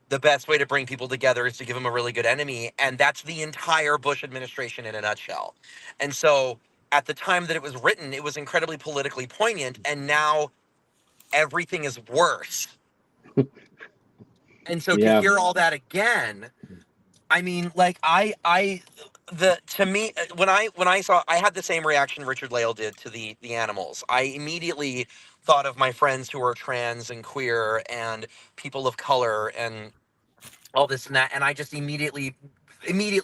the best way to bring people together is to give them a really good enemy. And that's the entire Bush administration in a nutshell. And so at the time that it was written, it was incredibly politically poignant. And now everything is worse. And so to hear all that again, I mean, like to me, when I saw, I had the same reaction Richard-Lael did to the animals. I immediately thought of my friends who are trans and queer and people of color and all this and that, and I just immediately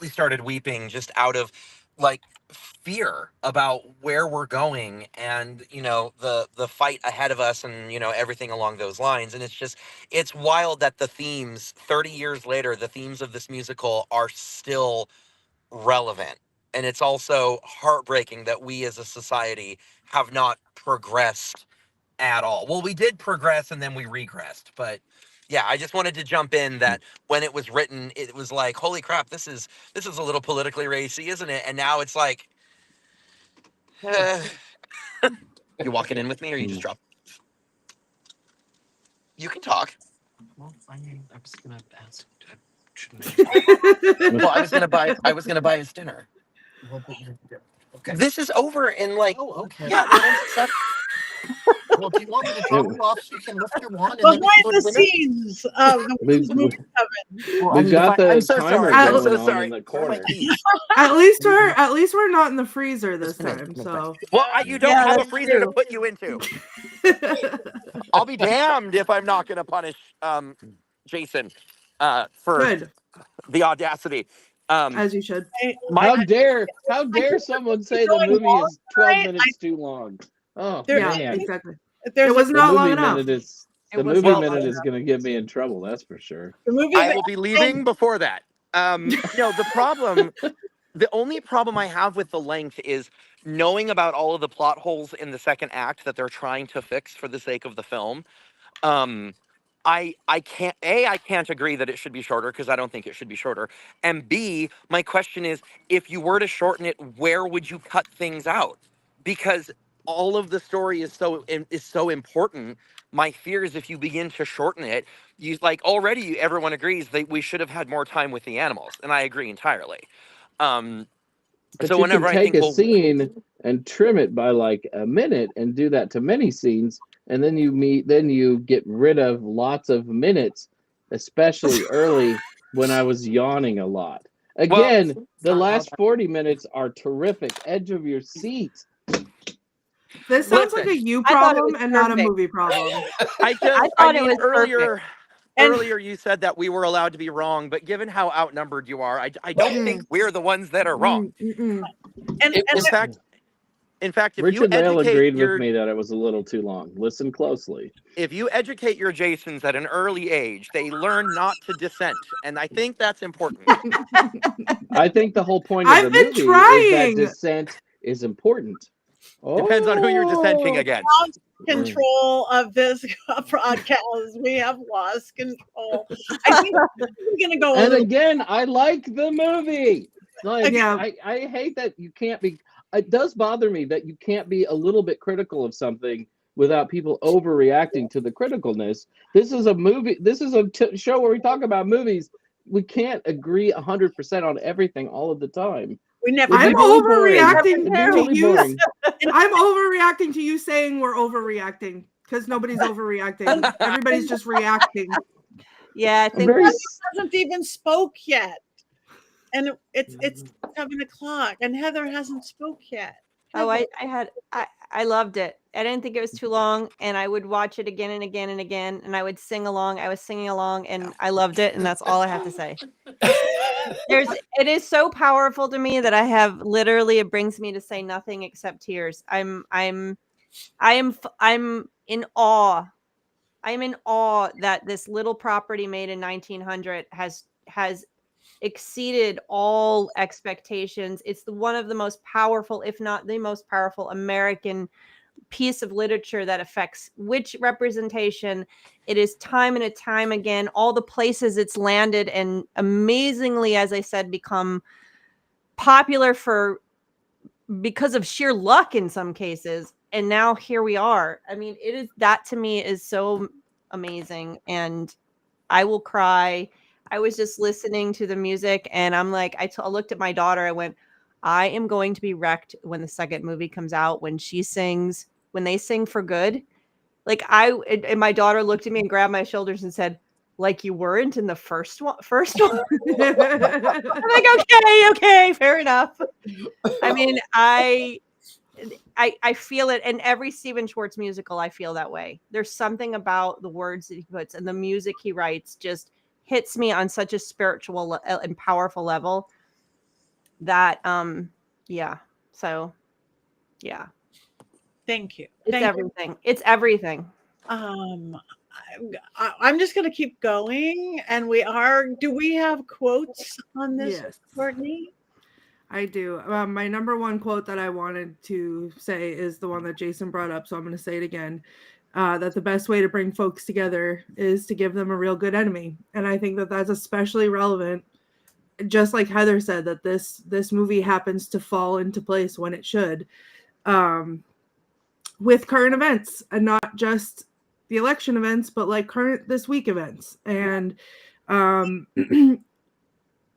started weeping, just out of like fear about where we're going and the fight ahead of us and everything along those lines. And it's wild that the themes 30 years later, the themes of this musical are still relevant. And it's also heartbreaking that we as a society have not progressed at all. Well, we did progress and then we regressed, but yeah, I just wanted to jump in that when it was written, it was like, holy crap, this is a little politically racy, isn't it? And now it's like, you walking in with me, or you just drop? You can talk. Well, I was gonna ask. Well, I was gonna buy his dinner. Well, okay. This is over in like. Oh, okay. Yeah. Well, do you want me to drop you off so you can lift your wand? Behind the scenes of the Witches Movie Coven. We've got the I'm so timer sorry. I'm going so on sorry. in the corner. At least we're not in the freezer this time. So Well, you don't have a freezer to put you into. I'll be damned if I'm not going to punish Jason for the audacity. As you should. How dare someone say the movie is 12 minutes too long? Oh, yeah, exactly. It was not long enough. The movie minute is going to get me in trouble, that's for sure. I will be leaving before that. No, the only problem I have with the length is knowing about all of the plot holes in the second act that they're trying to fix for the sake of the film. I can't agree that it should be shorter, because I don't think it should be shorter. And B, my question is, if you were to shorten it, where would you cut things out? Because all of the story is so important. My fear is if you begin to shorten it, already everyone agrees that we should have had more time with the animals, and I agree entirely. But so whenever I take a scene and trim it by like a minute and do that to many scenes, and then you get rid of lots of minutes, especially early when I was yawning a lot. Again, the last 40 minutes are terrific. Edge of your seat. This sounds like a you problem and not a movie problem. I thought it was earlier. And- earlier you said that we were allowed to be wrong, but given how outnumbered you are, I don't think we're the ones that are wrong. And In fact, if you Richard-Lael educate agreed your with me that it was a little too long. Listen closely. if you educate your Jasons at an early age, they learn not to dissent, and I think that's important. I think the whole point of I've the been movie is trying. that dissent is important. Depends on who you're dissenting against. control of this broadcast. We have lost control. I think we're gonna go. And again, I like the movie. Like, Yeah. I hate that you can't be. It does bother me that you can't be a little bit critical of something without people overreacting to the criticalness. This is a movie. This is a show where we talk about movies. We can't agree 100% on everything all of the time. We never. I'm really boring. overreacting It'd be to really you. boring. I'm overreacting to you saying we're overreacting because nobody's overreacting. Everybody's just reacting. Yeah, I I'm think very hasn't even spoke yet, and it's 7:00, and Heather hasn't spoke yet. Oh, I loved it. I didn't think it was too long, and I would watch it again and again and again, and I would sing along. I was singing along, and I loved it, and that's all I have to say. It is so powerful to me that I have literally, it brings me to say nothing except tears. I'm in awe. I'm in awe that this little property made in 1900 has exceeded all expectations. It's one of the most powerful, if not the most powerful, American piece of literature that affects witch representation. It is time and time again, all the places it's landed and amazingly, as I said, become popular because of sheer luck in some cases. And now here we are. I mean, that to me is so amazing, and I will cry. I was just listening to the music, and I'm like, I looked at my daughter. I went, I am going to be wrecked when the second movie comes out, when they sing For Good. Like and my daughter looked at me and grabbed my shoulders and said, like you weren't in the first one. I'm like, okay, fair enough. I mean, I feel it in every Stephen Schwartz musical. I feel that way. There's something about the words that he puts and the music he writes just hits me on such a spiritual and powerful level that yeah. So yeah. Thank you. It's everything. It's everything. I'm just going to keep going, and do we have quotes on this, Yes. Courtney? I do. My number one quote that I wanted to say is the one that Jason brought up, so I'm going to say it again. That the best way to bring folks together is to give them a real good enemy. And I think that that's especially relevant, just like Heather said, that this movie happens to fall into place when it should, with current events, and not just the election events, but like current this week events. And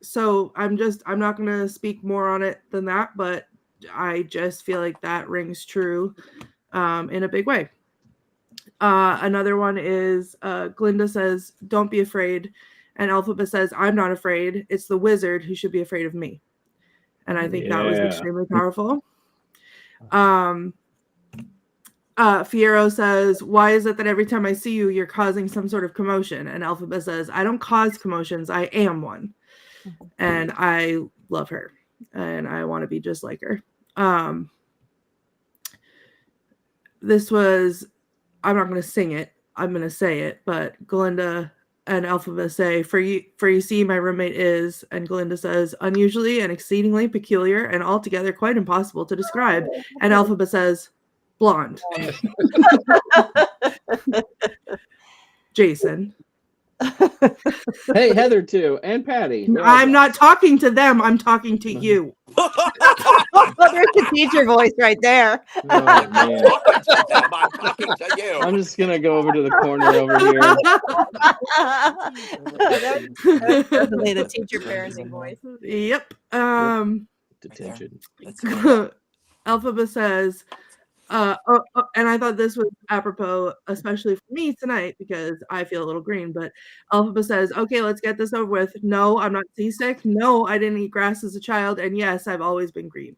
so I'm not going to speak more on it than that, but I just feel like that rings true in a big way. Another one is Glinda says, "Don't be afraid." And Elphaba says, "I'm not afraid. It's the wizard who should be afraid of me." And I think that was extremely powerful. Fiyero says, "Why is it that every time I see you, you're causing some sort of commotion?" And Elphaba says, "I don't cause commotions. I am one." And I love her, and I want to be just like her. I'm not going to sing it. I'm going to say it, but Glinda and Elphaba say, for you see, my roommate is," and Glinda says, "unusually and exceedingly peculiar and altogether quite impossible to describe." And Elphaba says, "Blonde." Jason. Hey, Heather too, and Patty. I'm not talking to them. I'm talking to you. Well, there's the teacher voice right there. Oh, man. I'm talking to you. I'm just gonna go over to the corner over here. That's definitely the teacher parenting voice. Yep. Detention. Elphaba says, and I thought this was apropos, especially for me tonight, because I feel a little green, but Elphaba says, "Okay, let's get this over with. No, I'm not seasick. No, I didn't eat grass as a child. And yes, I've always been green."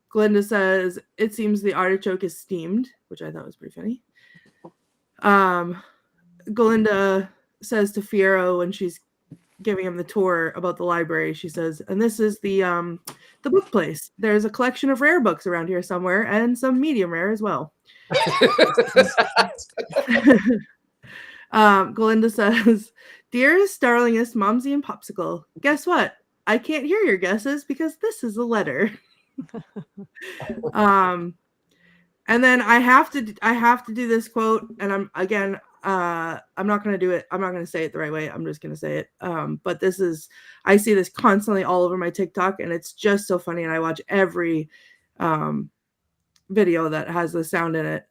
Glinda says, "It seems the artichoke is steamed," which I thought was pretty funny. Glinda says to Fiyero when she's giving him the tour about the library, she says, and this is the book place. There's a collection of rare books around here somewhere, and some medium rare as well. Glinda says, dearest, darlingest Momsy and Popsicle, guess what? I can't hear your guesses because this is a letter. And then I have to do this quote, and I'm not going to do it. I'm not going to say it the right way. I'm just going to say it. But I see this constantly all over my TikTok, and it's just so funny. And I watch every video that has the sound in it.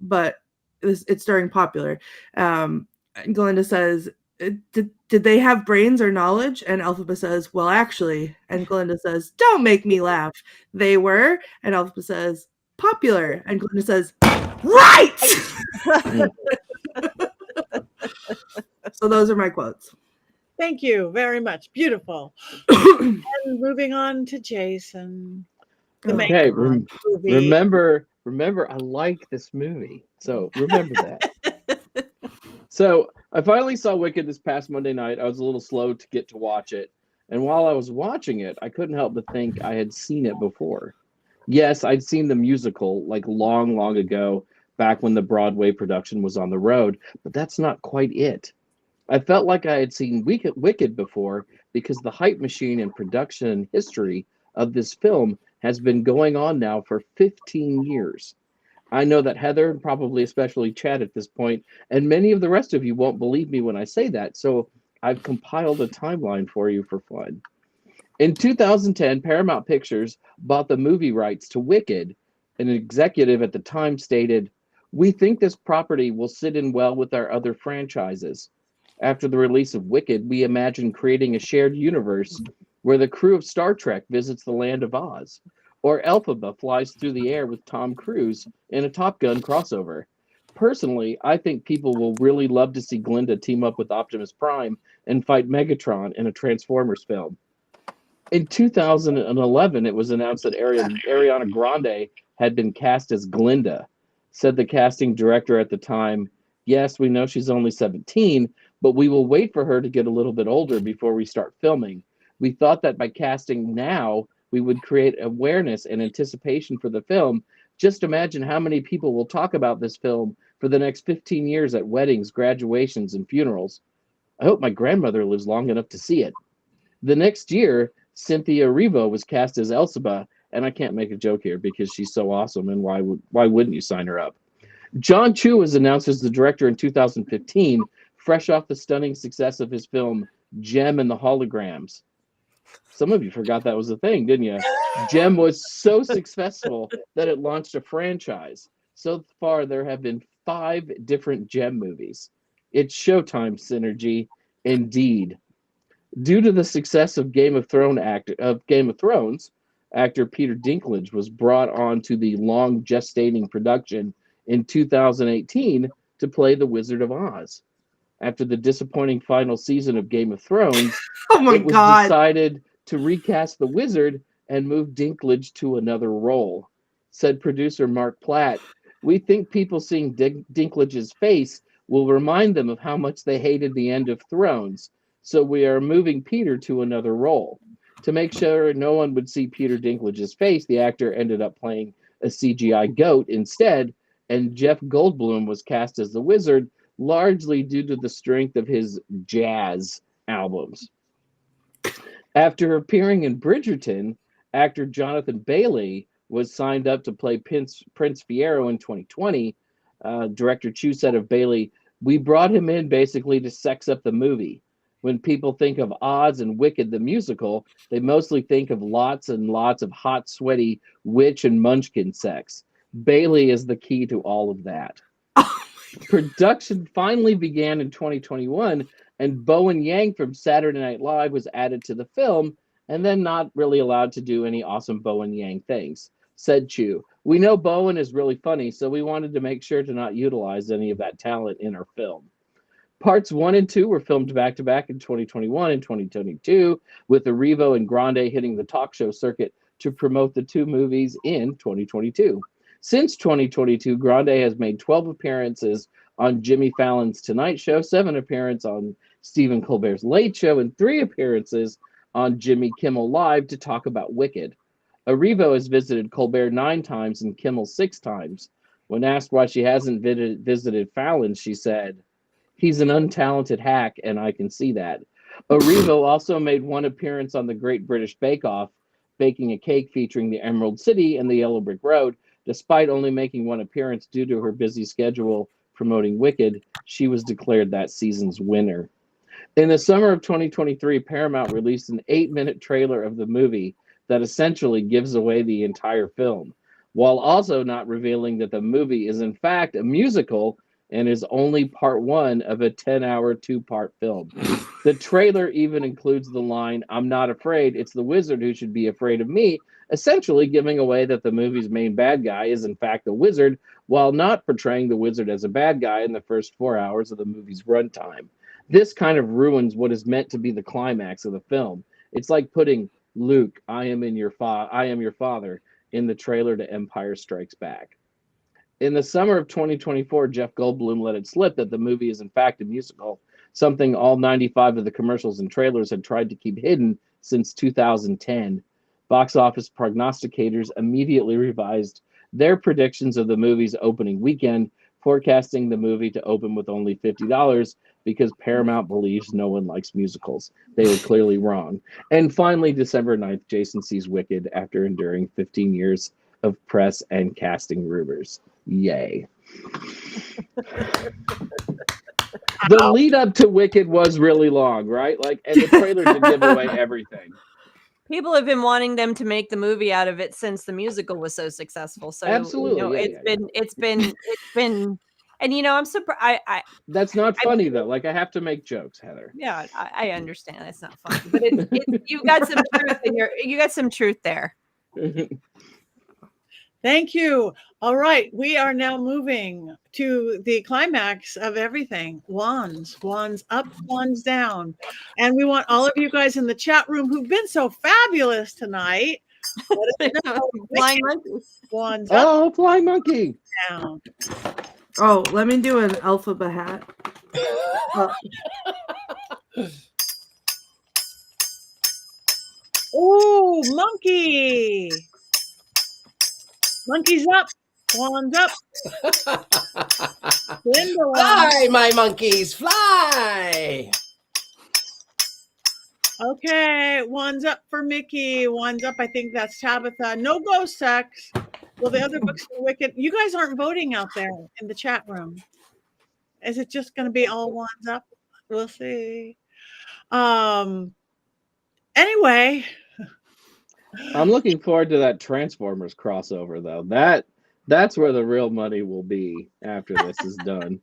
But it's during Popular. Glinda says, did they have brains or knowledge? And Elphaba says, well, actually. And Glinda says, don't make me laugh. They were. And Elphaba says, popular. And Glinda says, right. So those are my quotes. Thank you very much. Beautiful. And moving on to Jason. Okay, remember, I like this movie. So remember that. So I finally saw Wicked this past Monday night. I was a little slow to get to watch it. And while I was watching it, I couldn't help but think I had seen it before. Yes, I'd seen the musical like long, long ago, back when the Broadway production was on the road, but that's not quite it. I felt like I had seen Wicked before because the hype machine and production history of this film has been going on now for 15 years. I know that Heather, and probably especially Chad at this point, and many of the rest of you won't believe me when I say that, so I've compiled a timeline for you for fun. In 2010, Paramount Pictures bought the movie rights to Wicked. An executive at the time stated, "We think this property will sit in well with our other franchises. After the release of Wicked, we imagine creating a shared universe where the crew of Star Trek visits the land of Oz, or Elphaba flies through the air with Tom Cruise in a Top Gun crossover. Personally, I think people will really love to see Glinda team up with Optimus Prime and fight Megatron in a Transformers film." In 2011, it was announced that Ariana Grande had been cast as Glinda. Said the casting director at the time, "Yes, we know she's only 17, but we will wait for her to get a little bit older before we start filming. We thought that by casting now, we would create awareness and anticipation for the film. Just imagine how many people will talk about this film for the next 15 years at weddings, graduations, and funerals. I hope my grandmother lives long enough to see it." The next year, Cynthia Erivo was cast as Elphaba, and I can't make a joke here because she's so awesome, and why wouldn't you sign her up? John Chu was announced as the director in 2015, fresh off the stunning success of his film Gem and the Holograms. Some of you forgot that was a thing, didn't you? Gem was so successful that it launched a franchise. So far, there have been 5 different Gem movies. It's Showtime synergy, indeed. Due to the success of Game of Thrones, actor Peter Dinklage was brought on to the long gestating production in 2018 to play the Wizard of Oz. After the disappointing final season of Game of Thrones, it was decided to recast the Wizard and move Dinklage to another role. Said producer Mark Platt, "We think people seeing Dinklage's face will remind them of how much they hated the end of Thrones. So we are moving Peter to another role." To make sure no one would see Peter Dinklage's face, the actor ended up playing a CGI goat instead, and Jeff Goldblum was cast as the Wizard, largely due to the strength of his jazz albums. After appearing in Bridgerton, actor Jonathan Bailey was signed up to play Prince Fiyero in 2020. Director Chu said of Bailey, "We brought him in basically to sex up the movie. When people think of Oz and Wicked the musical, they mostly think of lots and lots of hot, sweaty witch and munchkin sex. Bailey is the key to all of that." Production finally began in 2021, and Bowen Yang from Saturday Night Live was added to the film, and then not really allowed to do any awesome Bowen Yang things. Said Chu, "We know Bowen is really funny, so we wanted to make sure to not utilize any of that talent in our film." Parts 1 and 2 were filmed back-to-back in 2021 and 2022, with Erivo and Grande hitting the talk show circuit to promote the 2 movies in 2022. Since 2022, Grande has made 12 appearances on Jimmy Fallon's Tonight Show, 7 appearances on Stephen Colbert's Late Show, and 3 appearances on Jimmy Kimmel Live to talk about Wicked. Erivo has visited Colbert 9 times and Kimmel 6 times. When asked why she hasn't visited Fallon, she said, "He's an untalented hack, and I can see that." Erivo also made 1 appearance on the Great British Bake Off, baking a cake featuring the Emerald City and the Yellow Brick Road. Despite only making 1 appearance due to her busy schedule promoting Wicked, she was declared that season's winner. In the summer of 2023, Paramount released an 8-minute trailer of the movie that essentially gives away the entire film, while also not revealing that the movie is in fact a musical and is only part 1 of a 10-hour 2-part film. The trailer even includes the line, "I'm not afraid, it's the wizard who should be afraid of me," essentially giving away that the movie's main bad guy is in fact a wizard, while not portraying the wizard as a bad guy in the first 4 hours of the movie's runtime. This kind of ruins what is meant to be the climax of the film. It's like putting Luke, I am your father, in the trailer to Empire Strikes Back. In the summer of 2024, Jeff Goldblum let it slip that the movie is in fact a musical, something all 95 of the commercials and trailers had tried to keep hidden since 2010. Box office prognosticators immediately revised their predictions of the movie's opening weekend, forecasting the movie to open with only $50 because Paramount believes no one likes musicals. They were clearly wrong. And finally, December 9th, Jason sees Wicked after enduring 15 years of press and casting rumors. Yay. The lead up to Wicked was really long, right? And the trailer did give away everything. People have been wanting them to make the movie out of it since the musical was so successful. So absolutely, it's been, and I'm surprised. That's not funny though. I have to make jokes, Heather. Yeah, I understand it's not funny, but you've got some truth you got some truth there. Thank you. All right, we are now moving to the climax of everything. Wands up, wands down. And we want all of you guys in the chat room who've been so fabulous tonight. Flying monkey. Wands up. Oh, flying monkey. Down. Oh, let me do an Elphaba hat. Oh, monkey. Monkey's up. Wands up. Glinda. Fly, my monkeys, fly. Okay, wands up for Mickey. Wands up, I think that's Tabitha. No ghost sex. Well, the other books are wicked. You guys aren't voting out there in the chat room. Is it just going to be all wands up? We'll see. Anyway. I'm looking forward to that Transformers crossover, though. That's where the real money will be after this is done.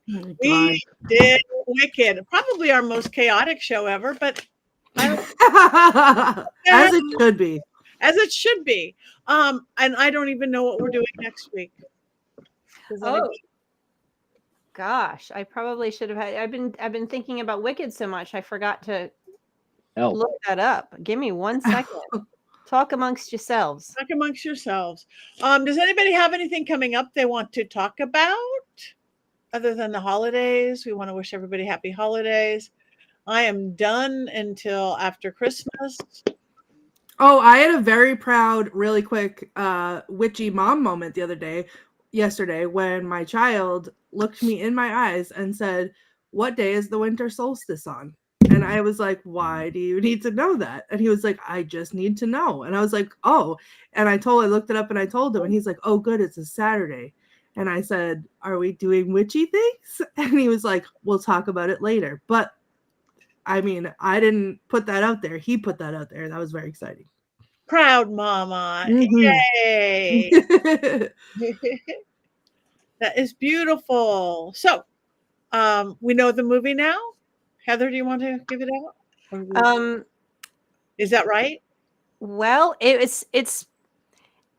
We did Wicked. Probably our most chaotic show ever, but as it should be. As it should be. And I don't even know what we're doing next week. Oh. Gosh, I probably should have had. I've been thinking about Wicked so much I forgot to look that up. Give me 1 second. Talk amongst yourselves. Talk amongst yourselves. Does anybody have anything coming up they want to talk about other than the holidays? We want to wish everybody happy holidays. I am done until after Christmas. Oh, I had a very proud, really quick witchy mom moment yesterday when my child looked me in my eyes and said, "What day is the winter solstice on?" And I was like, "Why do you need to know that?" And he was like, "I just need to know." And I was like, "Oh." And I looked it up and I told him, and he's like, "Oh, good, it's a Saturday." And I said, "Are we doing witchy things?" And he was like, "We'll talk about it later." But I mean, I didn't put that out there. He put that out there. That was very exciting. Proud mama. Mm-hmm. Yay. That is beautiful. So we know the movie now. Heather, do you want to give it out? Is that right? Well, it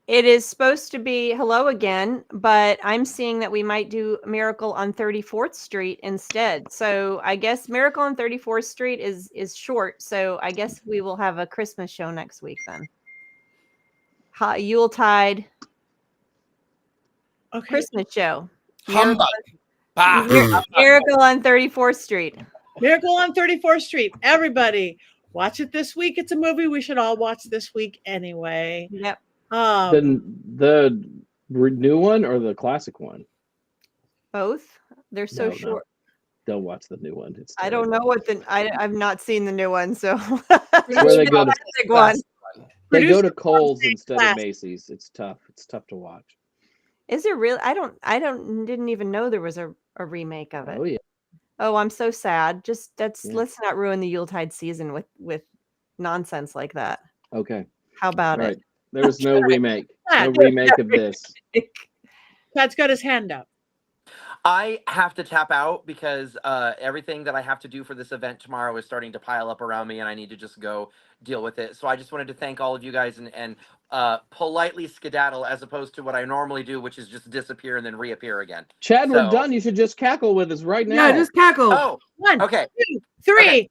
is supposed to be Hello Again, but I'm seeing that we might do Miracle on 34th Street instead. So I guess Miracle on 34th Street is short. So I guess we will have a Christmas show next week then. Yuletide Okay. Christmas show. Humbug. Bah. Miracle on 34th Street. Miracle on 34th Street. Everybody, watch it this week. It's a movie we should all watch this week anyway. Yep. The new one or the classic one? Both. They're so No. short. Don't watch the new one. It's I don't terrible. know what I've not seen the new one, so where they go to- classic one. They go to Producer Kohl's Tom instead Classic. of Macy's. It's tough. It's tough to watch. Is there really? I didn't even know there was a remake of it. Oh yeah. Oh, I'm so sad. Just Yeah. let's not ruin the Yuletide season with nonsense like that. Okay. How about All right. There was no remake. No Chad. remake of this. it? Chad's got his hand up. I have to tap out because everything that I have to do for this event tomorrow is starting to pile up around me, and I need to just go deal with it. So I just wanted to thank all of you guys and politely skedaddle as opposed to what I normally do, which is just disappear and then reappear again. Chad, we're So- done. You should just cackle with us right now. Yeah, just cackle. Oh, 1, okay. 2, 3. Okay.